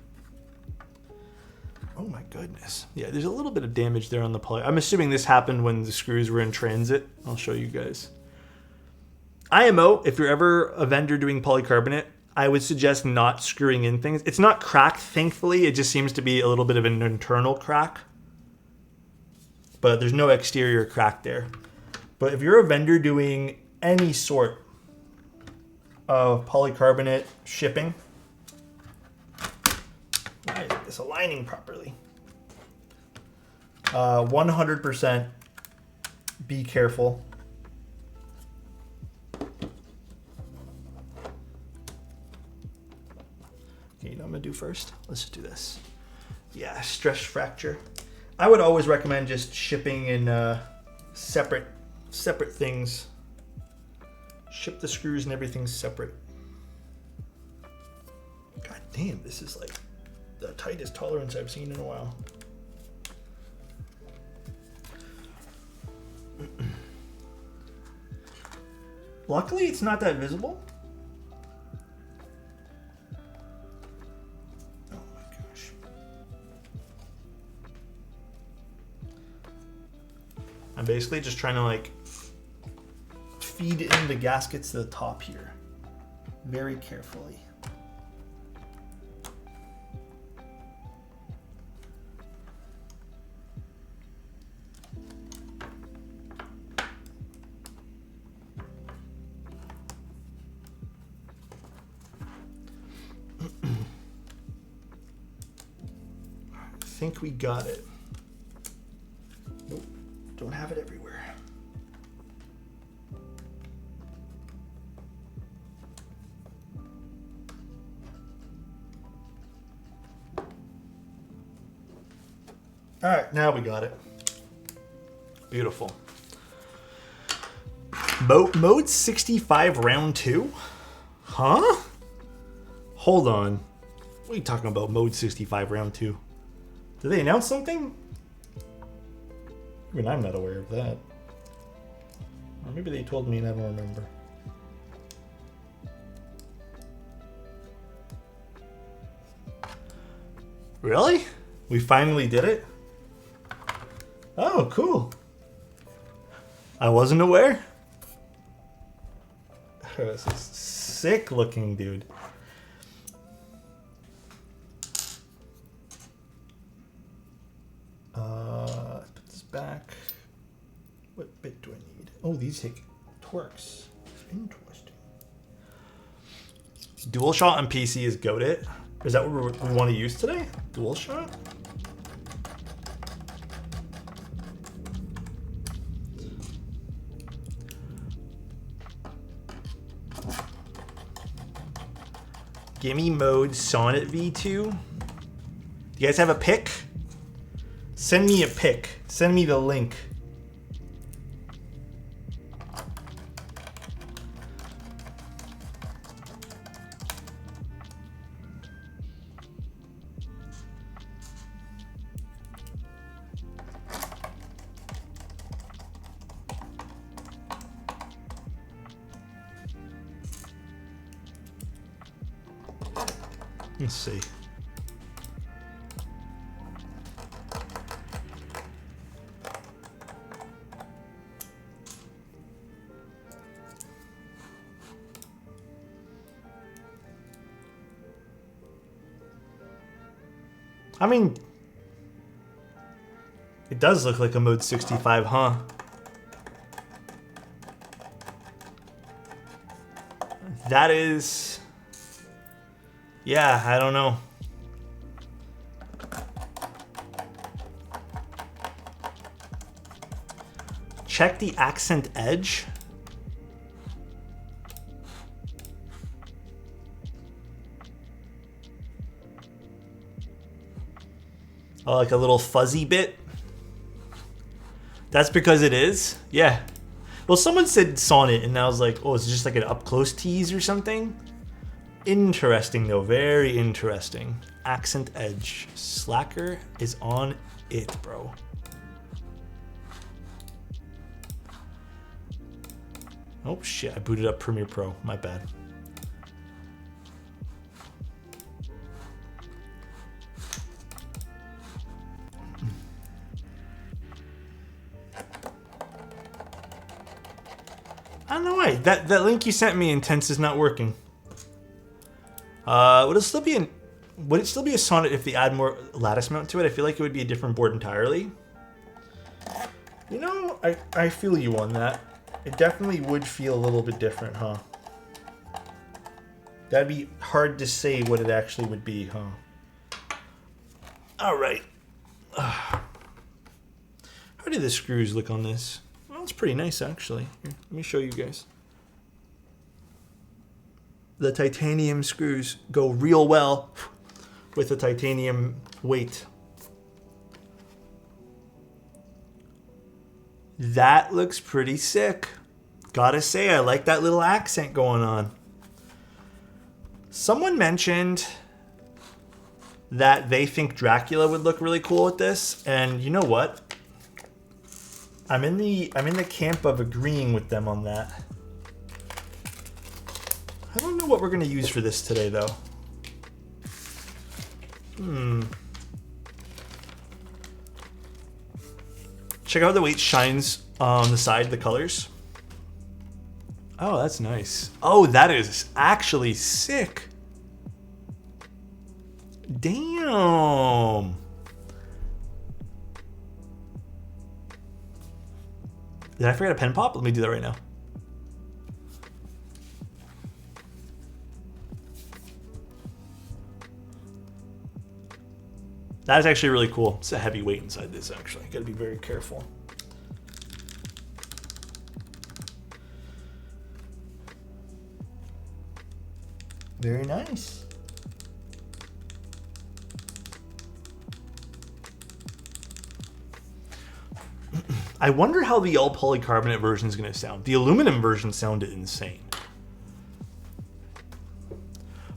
Oh my goodness. Yeah, there's a little bit of damage there on the poly. I'm assuming this happened when the screws were in transit. I'll show you guys. IMO, if you're ever a vendor doing polycarbonate, I would suggest not screwing in things. It's not cracked, thankfully. It just seems to be a little bit of an internal crack. But there's no exterior crack there. But if you're a vendor doing any sort of polycarbonate shipping, why isn't this aligning properly? 100% be careful. Okay, you know what I'm gonna do first? Let's just do this. Yeah, stress fracture. I would always recommend just shipping in separate separate things. Ship the screws and everything separate. God damn, this is like the tightest tolerance I've seen in a while. Luckily, it's not that visible. Oh my gosh. I'm basically just trying to like feed in the gaskets to the top here very carefully. I think we got it. Nope, don't have it everywhere. All right, now we got it. Beautiful. Mode 65 round 2? Huh? Hold on. What are you talking about, mode 65 round 2? Did they announce something? I mean, I'm not aware of that. Or maybe they told me and I don't remember. Really? We finally did it? Oh, cool. I wasn't aware. This is sick looking, dude. Put this back. What bit do I need? Oh, these take Torx. Interesting. Dual shot on PC is goated. Is that what we want to use today? Dual shot? Gimme mode Sonnet V2. Do you guys have a pic? Send me a pic. Send me the link. Let's see. I mean, it does look like a mode 65, huh? That is... yeah, I don't know. Check the accent edge. Oh, like a little fuzzy bit. That's because it is? Yeah. Well, someone said Sonnet, and I was like, oh, it's just like an up-close tease or something? Interesting, though. Very interesting. Accent edge. Slacker is on it, bro. Oh, shit. I booted up Premiere Pro. My bad. I don't know why. That link you sent me, Intense, is not working. Would it still be a Sonnet if they add more lattice mount to it? I feel like it would be a different board entirely. You know, I feel you on that. It definitely would feel a little bit different, huh? That'd be hard to say what it actually would be, huh? All right. How do the screws look on this? Well, it's pretty nice, actually. Here, let me show you guys. The titanium screws go real well with the titanium weight. That looks pretty sick. Gotta say, I like that little accent going on. Someone mentioned that they think Dracula would look really cool with this, and you know what? I'm in the camp of agreeing with them on that. I don't know what we're gonna use for this today, though. Check out the way it shines on the side, the colors. Oh, that's nice. Oh, that is actually sick. Damn. Did I forget a pen pop? Let me do that right now. That is actually really cool. It's a heavy weight inside this, actually. Gotta be very careful. Very nice. I wonder how the all polycarbonate version is going to sound. The aluminum version sounded insane.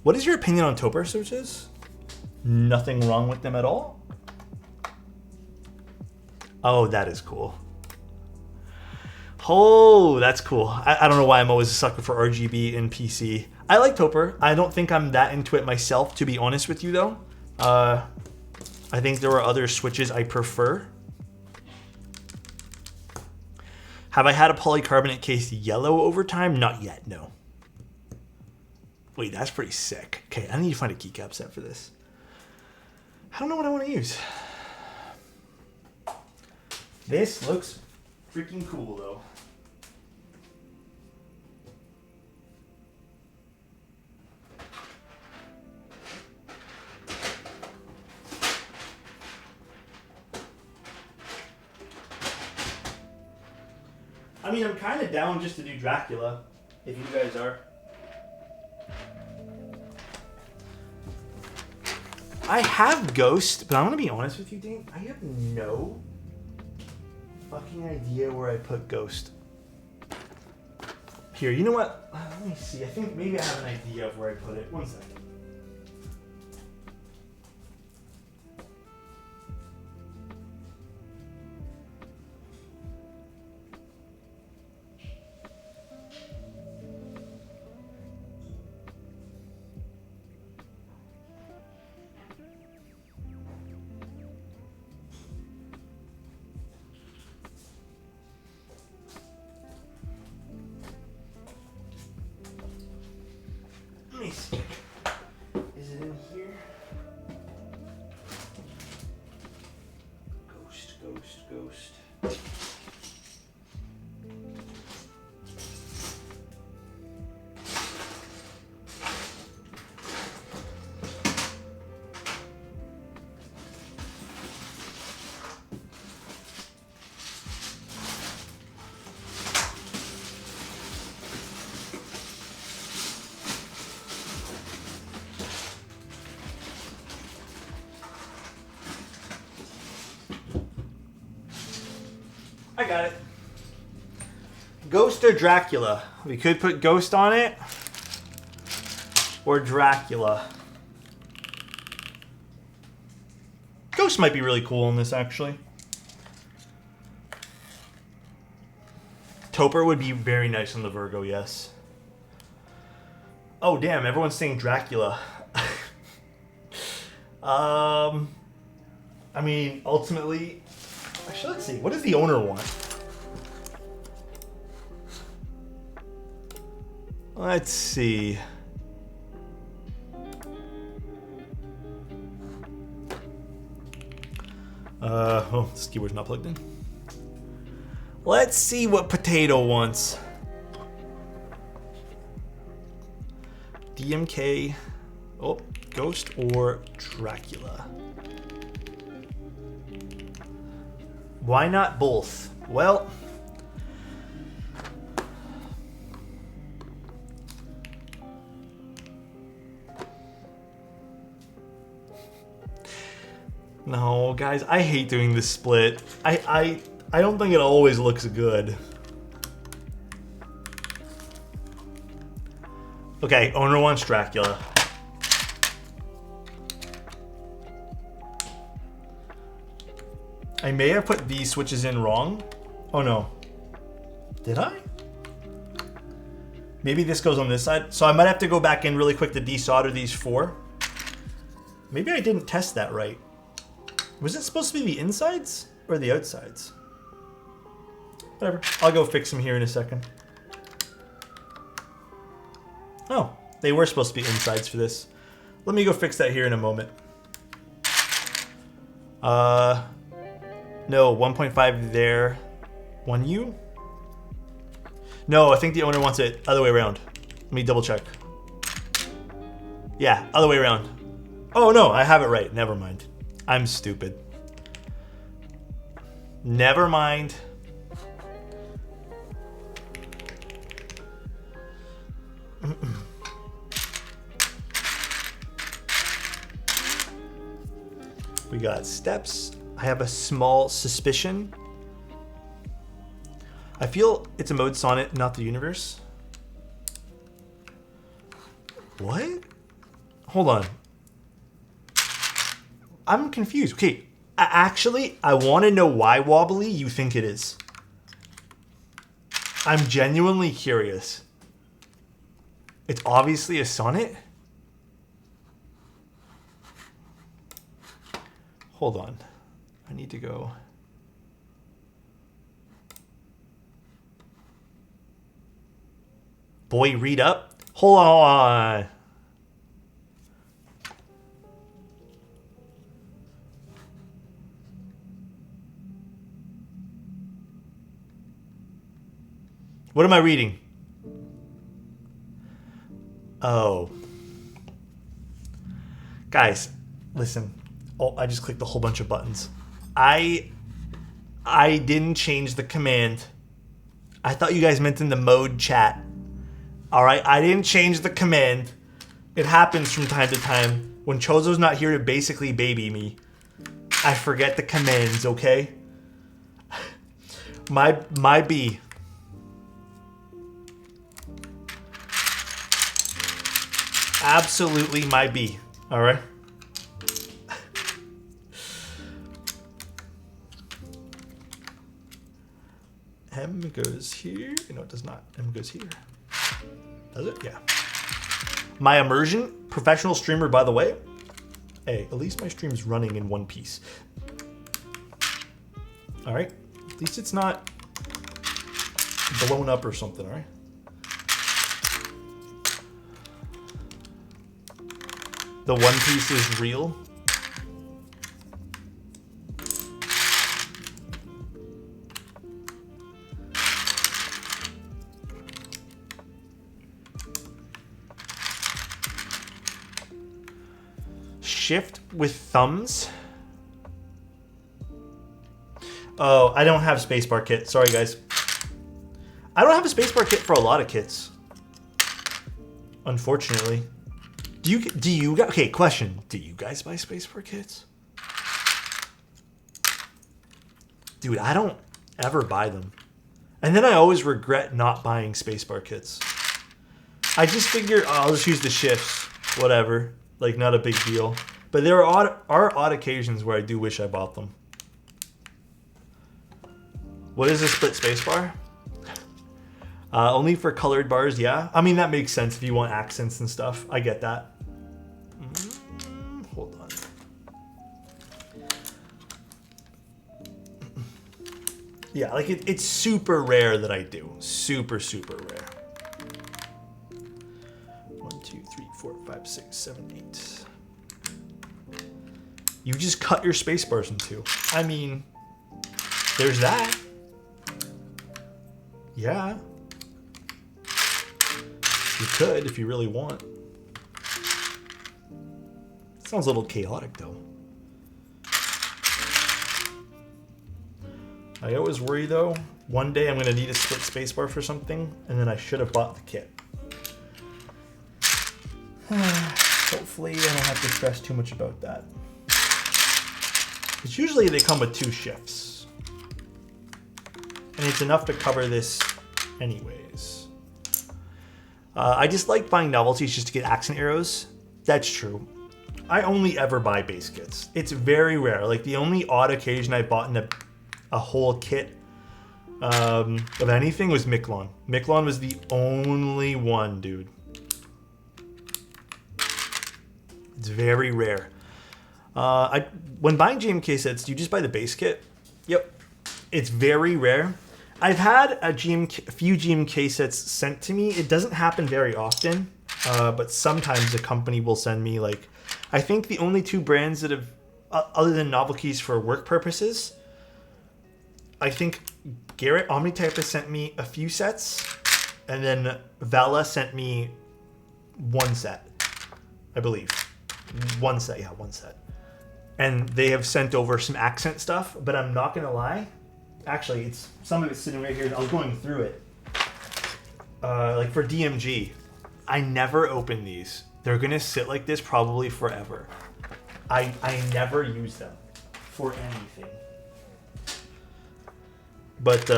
What is your opinion on taupe switches? Nothing wrong with them at all? Oh, that is cool. Oh, that's cool. I don't know why I'm always a sucker for RGB in PC. I like taupe. I don't think I'm that into it myself, to be honest with you, though. I think there are other switches I prefer. Have I had a polycarbonate case yellow over time? Not yet, no. Wait, that's pretty sick. Okay, I need to find a keycap set for this. I don't know what I want to use. This looks freaking cool, though. I mean, I'm kind of down just to do Dracula, if you guys are. I have Ghost, but I'm going to be honest with you, Dane. I have no fucking idea where I put Ghost. Here, you know what? Let me see. I think maybe I have an idea of where I put it. One second. Let me see. Is it in here? Ghost, ghost, ghost. I got it. Ghost or Dracula? We could put Ghost on it. Or Dracula. Ghost might be really cool in this, actually. Taupe would be very nice on the Virgo, yes. Oh, damn. Everyone's saying Dracula. I mean, ultimately... Actually, let's see. What does the owner want? Let's see. Oh, this keyboard's not plugged in. Let's see what Potato wants. DMK. Oh, Ghost or Dracula. Why not both? Well, no, guys, I hate doing this split. I I don't think it always looks good. Okay, owner wants Dracula. I may have put these switches in wrong. Oh no. Did I? Maybe this goes on this side. So I might have to go back in really quick to desolder these 4. Maybe I didn't test that right. Was it supposed to be the insides or the outsides? Whatever. I'll go fix them here in a second. Oh, they were supposed to be insides for this. Let me go fix that here in a moment. No, 1.5 there. 1U? No, I think the owner wants it other way around. Let me double check. Yeah, other way around. Oh no, I have it right. Never mind. I'm stupid. Never mind. We got steps. I have a small suspicion. I feel it's a mode sonnet, not the universe. What? Hold on. I'm confused. Okay, actually, I want to know why wobbly you think it is. I'm genuinely curious. It's obviously a sonnet. Hold on. I need to go. Boy, read up. Hold on. What am I reading? Oh. Guys, listen. Oh, I just clicked a whole bunch of buttons. I didn't change the command. I thought you guys meant in the mode chat. All right, I didn't change the command. It happens from time to time. When Chozo's not here to basically baby me, I forget the commands, okay? My B. Absolutely my B. All right. M goes here. No, it does not. M goes here. Does it? Yeah. My immersion, professional streamer, by the way. Hey, at least my stream's running in one piece. All right. At least it's not blown up or something, all right? The one piece is real. Shift with thumbs. Oh, I don't have spacebar kit. Sorry, guys. I don't have a spacebar kit for a lot of kits. Unfortunately. Do you guys, okay, question. Do you guys buy spacebar kits? Dude, I don't ever buy them. And then I always regret not buying spacebar kits. I just figure, oh, I'll just use the shifts. Whatever. Like, not a big deal. But there are odd occasions where I do wish I bought them. What is a split spacebar? Only for colored bars, yeah. I mean, that makes sense if you want accents and stuff. I get that. Hold on. Yeah, like it's super rare that I do. Super, super rare. 1, 2, 3, 4, 5, 6, 7, 8. You just cut your space bars in two. I mean, there's that. Yeah. You could if you really want. Sounds a little chaotic though. I always worry though, one day I'm gonna need a split spacebar for something, and then I should have bought the kit. Hopefully I don't have to stress too much about that. Because usually they come with 2 shifts. And it's enough to cover this anyways. I just like buying novelties just to get accent arrows. That's true. I only ever buy base kits. It's very rare. Like the only odd occasion I bought in a whole kit of anything was Miklon. Miklon was the only one, dude. It's very rare. When buying GMK sets, do you just buy the base kit? Yep. It's very rare. I've had a few GMK sets sent to me. It doesn't happen very often, but sometimes a company will send me, like, I think the only two brands that have, other than novelties for work purposes, I think Garrett Omnitype has sent me a few sets, and then Vala sent me one set, I believe. One set. And they have sent over some accent stuff, but I'm not going to lie. Actually, some of it's sitting right here. I was going through it. Like for DMG, I never open these. They're going to sit like this probably forever. I never use them for anything. But,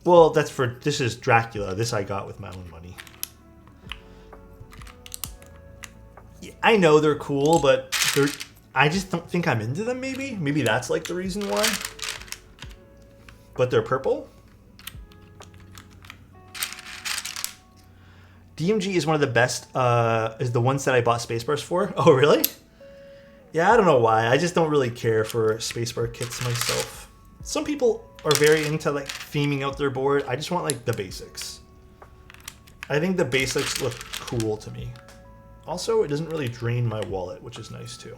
well, this is Dracula. This I got with my own money. Yeah, I know they're cool, but I just don't think I'm into them, maybe. Maybe that's like the reason why. But they're purple. DMG is one of the best, is the ones that I bought Spacebars for. Oh, really? Yeah, I don't know why. I just don't really care for Spacebar kits myself. Some people are very into like theming out their board. I just want like the basics. I think the basics look cool to me. Also, it doesn't really drain my wallet, which is nice too.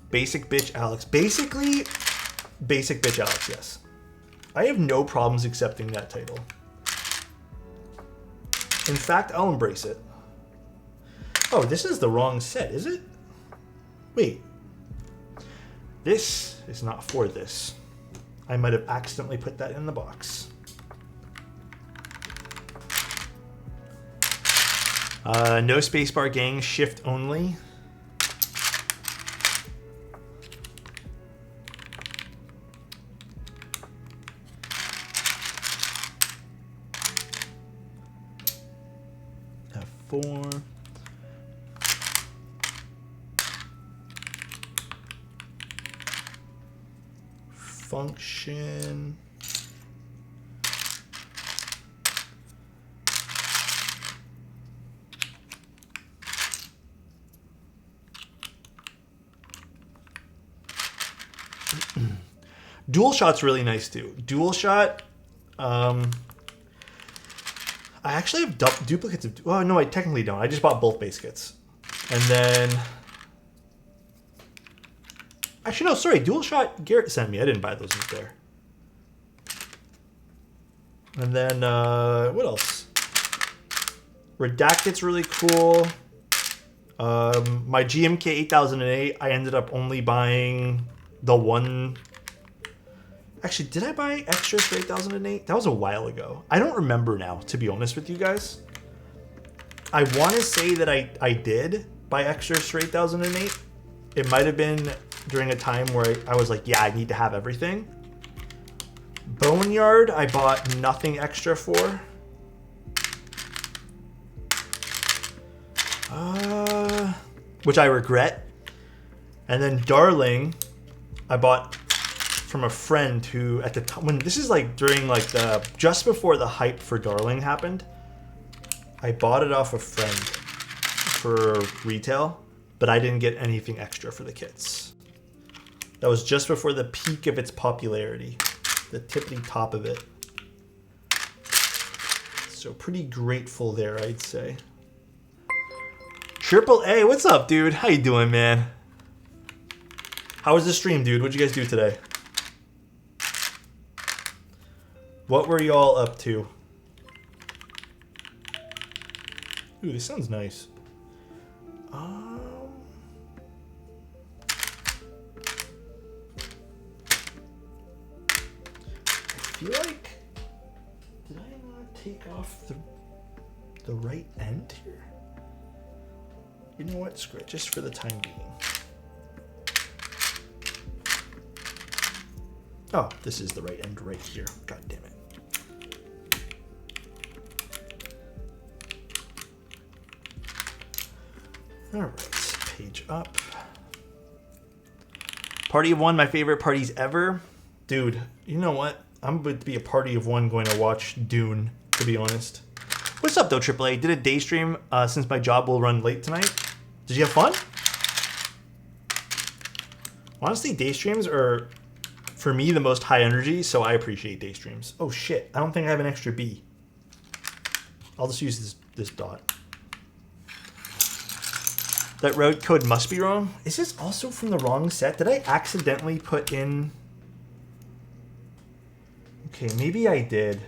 Basic Bitch Alex. Basically, Basic Bitch Alex, yes. I have no problems accepting that title. In fact, I'll embrace it. Oh, this is the wrong set, is it? Wait. This is not for this. I might have accidentally put that in the box. No spacebar gang, shift only. F4. Function. Dual shot's really nice too. Dual shot. I actually have duplicates of. Well, no, I technically don't. I just bought both base kits, and then. Actually, no. Sorry, dual shot. Garrett sent me. I didn't buy those in there. And then what else? Redacted's really cool. My GMK 8008. I ended up only buying the one. Actually, did I buy extras for 8008? That was a while ago. I don't remember now, to be honest with you guys. I want to say that I did buy extras for 8008. It might have been during a time where I was like, yeah, I need to have everything. Boneyard, I bought nothing extra for. Which I regret. And then Darling, I bought from a friend who at the time, when this is like during like just before the hype for Darling happened, I bought it off a friend for retail, but I didn't get anything extra for the kits. That was just before the peak of its popularity, the tippity top of it. So pretty grateful there, I'd say. Triple A, what's up, dude? How you doing, man? How was the stream, dude? What'd you guys do today? What were y'all up to? Ooh, this sounds nice. I feel like, did I not take off the right end here? You know what? Screw it, just for the time being. Oh, this is the right end right here. God damn it. All right, page up. Party of one, my favorite parties ever. Dude, you know what? I'm going to be a party of one going to watch Dune, to be honest. What's up, though, AAA? Did a day stream since my job will run late tonight. Did you have fun? Honestly, day streams are, for me, the most high energy, so I appreciate day streams. Oh, shit. I don't think I have an extra B. I'll just use this dot. That road code must be wrong. Is this also from the wrong set? Did I accidentally put in... Okay, maybe I did.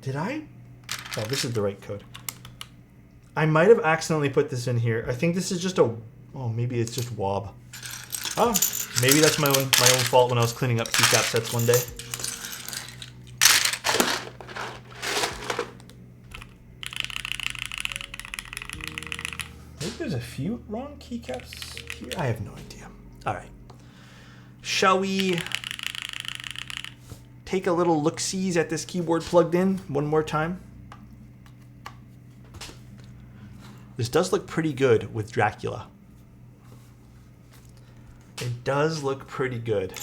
Did I? Oh, this is the right code. I might have accidentally put this in here. I think this is just a... Oh, maybe it's just WOB. Oh, maybe that's my own fault when I was cleaning up keycap sets one day. Maybe there's a few wrong keycaps here. I have no idea. All right. Shall we take a little look-sees at this keyboard plugged in one more time? This does look pretty good with Dracula. It does look pretty good.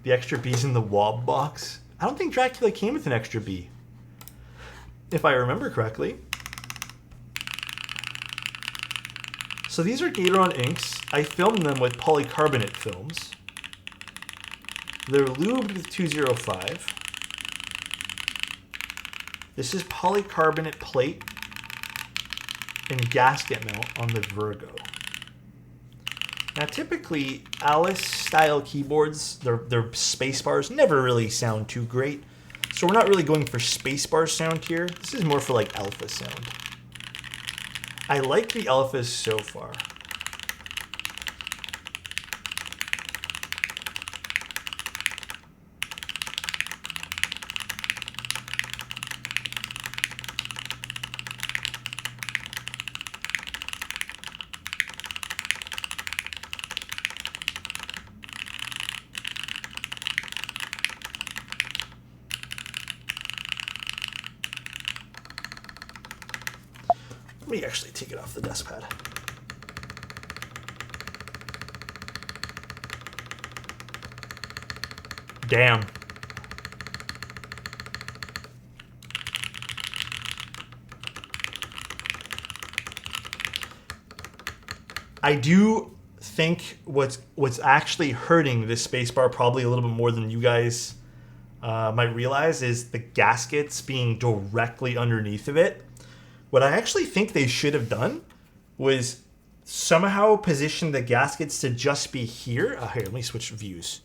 The extra B's in the WOB box. I don't think Dracula came with an extra B, if I remember correctly. So these are Gateron inks. I filmed them with polycarbonate films. They're lubed with 205. This is polycarbonate plate and gasket mount on the Virgo. Now, typically, Alice-style keyboards, their spacebars never really sound too great. So we're not really going for spacebar sound here. This is more for, like, alpha sound. I like the alphas so far. Let me actually take it off the desk pad. Damn. I do think what's actually hurting this spacebar probably a little bit more than you guys might realize is the gaskets being directly underneath of it. What I actually think they should have done was somehow position the gaskets to just be here. Here, let me switch views.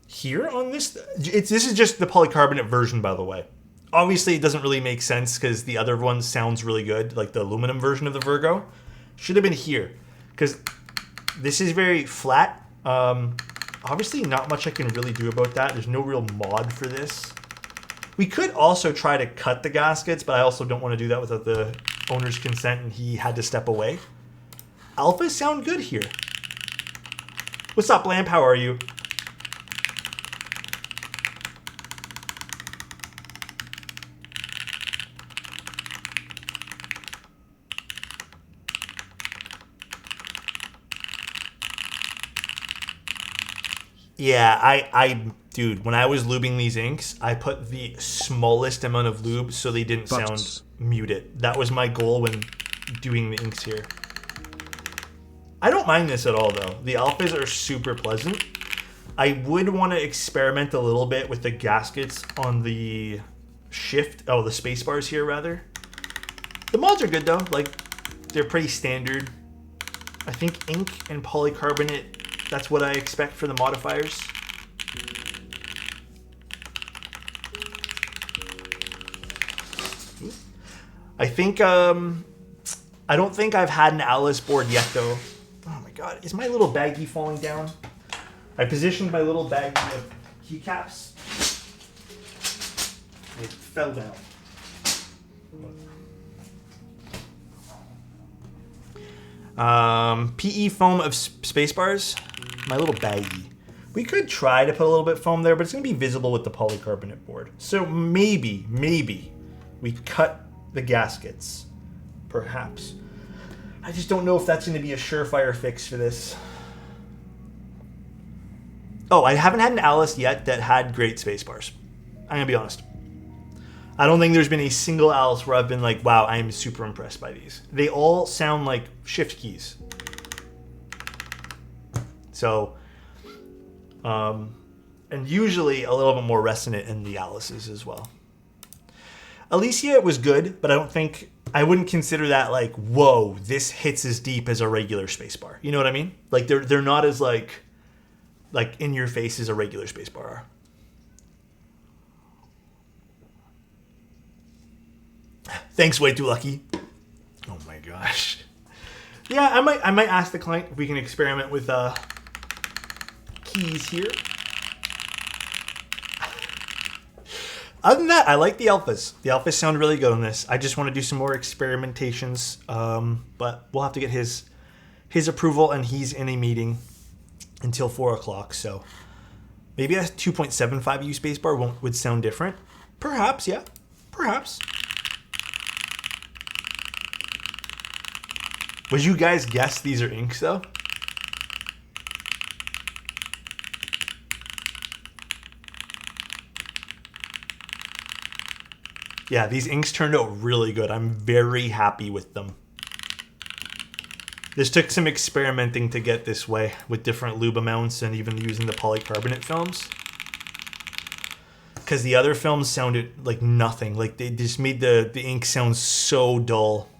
Here on this, this is just the polycarbonate version, by the way. Obviously, it doesn't really make sense because the other one sounds really good, like the aluminum version of the Virgo. Should have been here because this is very flat. Obviously, not much I can really do about that. There's no real mod for this. We could also try to cut the gaskets, but I also don't want to do that without the owner's consent, and he had to step away. Alphas sound good here. What's up, Lamp? How are you? Yeah, dude, when I was lubing these inks, I put the smallest amount of lube so they didn't sound muted. That was my goal when doing the inks here. I don't mind this at all, though. The alphas are super pleasant. I would want to experiment a little bit with the gaskets on the the space bars here, rather. The mods are good, though. Like, they're pretty standard. I think ink and polycarbonate, that's what I expect for the modifiers. I think, I don't think I've had an Alice board yet, though. Oh my god, is my little baggie falling down? I positioned my little baggie of keycaps. It fell down. PE foam of space bars. My little baggie. We could try to put a little bit of foam there, but it's going to be visible with the polycarbonate board. So maybe we cut the gaskets. Perhaps. I just don't know if that's going to be a surefire fix for this. Oh, I haven't had an Alice yet that had great space bars. I'm going to be honest. I don't think there's been a single Alice where I've been like, wow, I am super impressed by these. They all sound like shift keys. So, and usually a little bit more resonant in the Alices as well. Alicia was good, but I wouldn't consider that like, whoa, this hits as deep as a regular spacebar. You know what I mean? Like they're not as like in your face as a regular spacebar are. Thanks, way too lucky. Oh my gosh. Yeah, I might ask the client if we can experiment with keys here. Other than that, I like the alphas. The alphas sound really good on this. I just want to do some more experimentations, but we'll have to get his approval, and he's in a meeting until 4 o'clock. So maybe a 2.75U spacebar would sound different. Perhaps, yeah, perhaps. Would you guys guess these are inks though? Yeah, these inks turned out really good. I'm very happy with them. This took some experimenting to get this way with different lube amounts and even using the polycarbonate films. Because the other films sounded like nothing. Like they just made the ink sound so dull.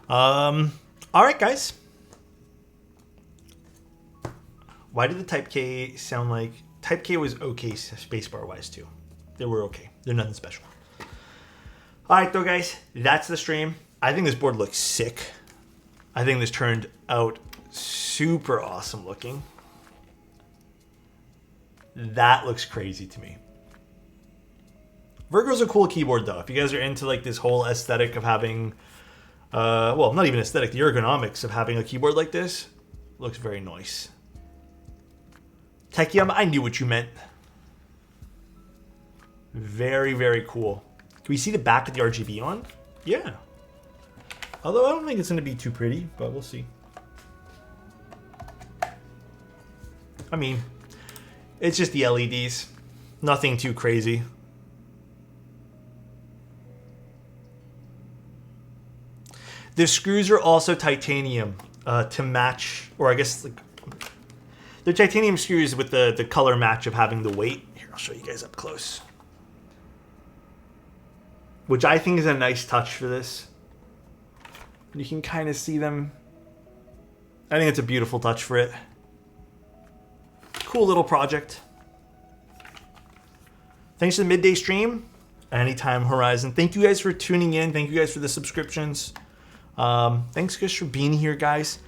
All right, guys. Why did the Type K sound like... Type K was okay spacebar-wise, too. They were okay. They're nothing special. All right, though, guys. That's the stream. I think this board looks sick. I think this turned out super awesome looking. That looks crazy to me. Virgo's a cool keyboard, though. If you guys are into like this whole aesthetic of having... well, not even aesthetic. The ergonomics of having a keyboard like this looks very nice. Techiyama, I knew what you meant. Very, very cool. Can we see the back of the RGB on? Yeah. Although I don't think it's going to be too pretty, but we'll see. I mean, it's just the LEDs. Nothing too crazy. The screws are also titanium to match, or I guess like they're titanium screws with the color match of having the weight. Here, I'll show you guys up close. Which I think is a nice touch for this. You can kind of see them. I think it's a beautiful touch for it. Cool little project. Thanks for the midday stream. Anytime Horizon. Thank you guys for tuning in. Thank you guys for the subscriptions. Thanks guys for being here, guys.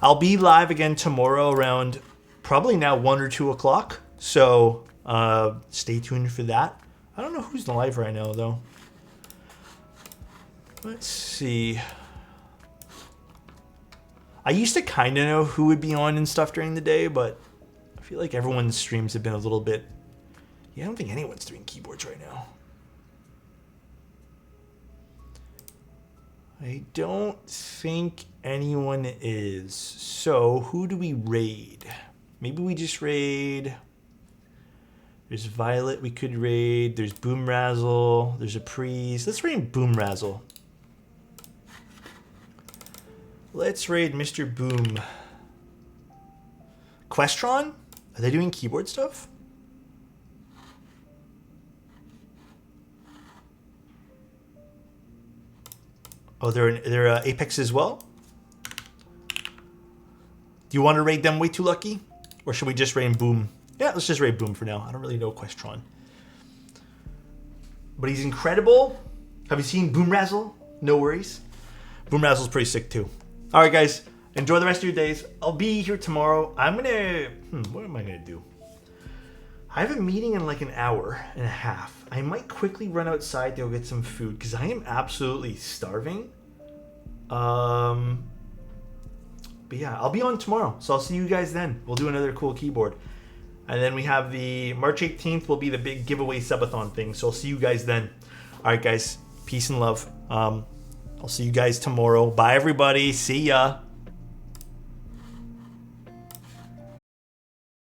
I'll be live again tomorrow around probably now 1 or 2 o'clock. So stay tuned for that. I don't know who's live right now, though. Let's see. I used to kind of know who would be on and stuff during the day, but I feel like everyone's streams have been a little bit... Yeah, I don't think anyone's doing keyboards right now. I don't think anyone is. So, who do we raid? Maybe we just raid... There's Violet we could raid. There's Boom Razzle. There's a Prees. Let's raid Boom Razzle. Let's raid Mr. Boom. Questron? Are they doing keyboard stuff? Oh, they're Apex as well? Do you want to raid them way too lucky? Or should we just raid Boom? Yeah, let's just raid Boom for now. I don't really know Questron. But he's incredible. Have you seen Boom Razzle? No worries. Boom Razzle's pretty sick too. All right, guys. Enjoy the rest of your days. I'll be here tomorrow. I'm going to... what am I going to do? I have a meeting in like an hour and a half. I might quickly run outside to go get some food because I am absolutely starving. But yeah, I'll be on tomorrow. So I'll see you guys then. We'll do another cool keyboard. And then we have the March 18th will be the big giveaway subathon thing. So I'll see you guys then. All right, guys. Peace and love. I'll see you guys tomorrow. Bye, everybody. See ya.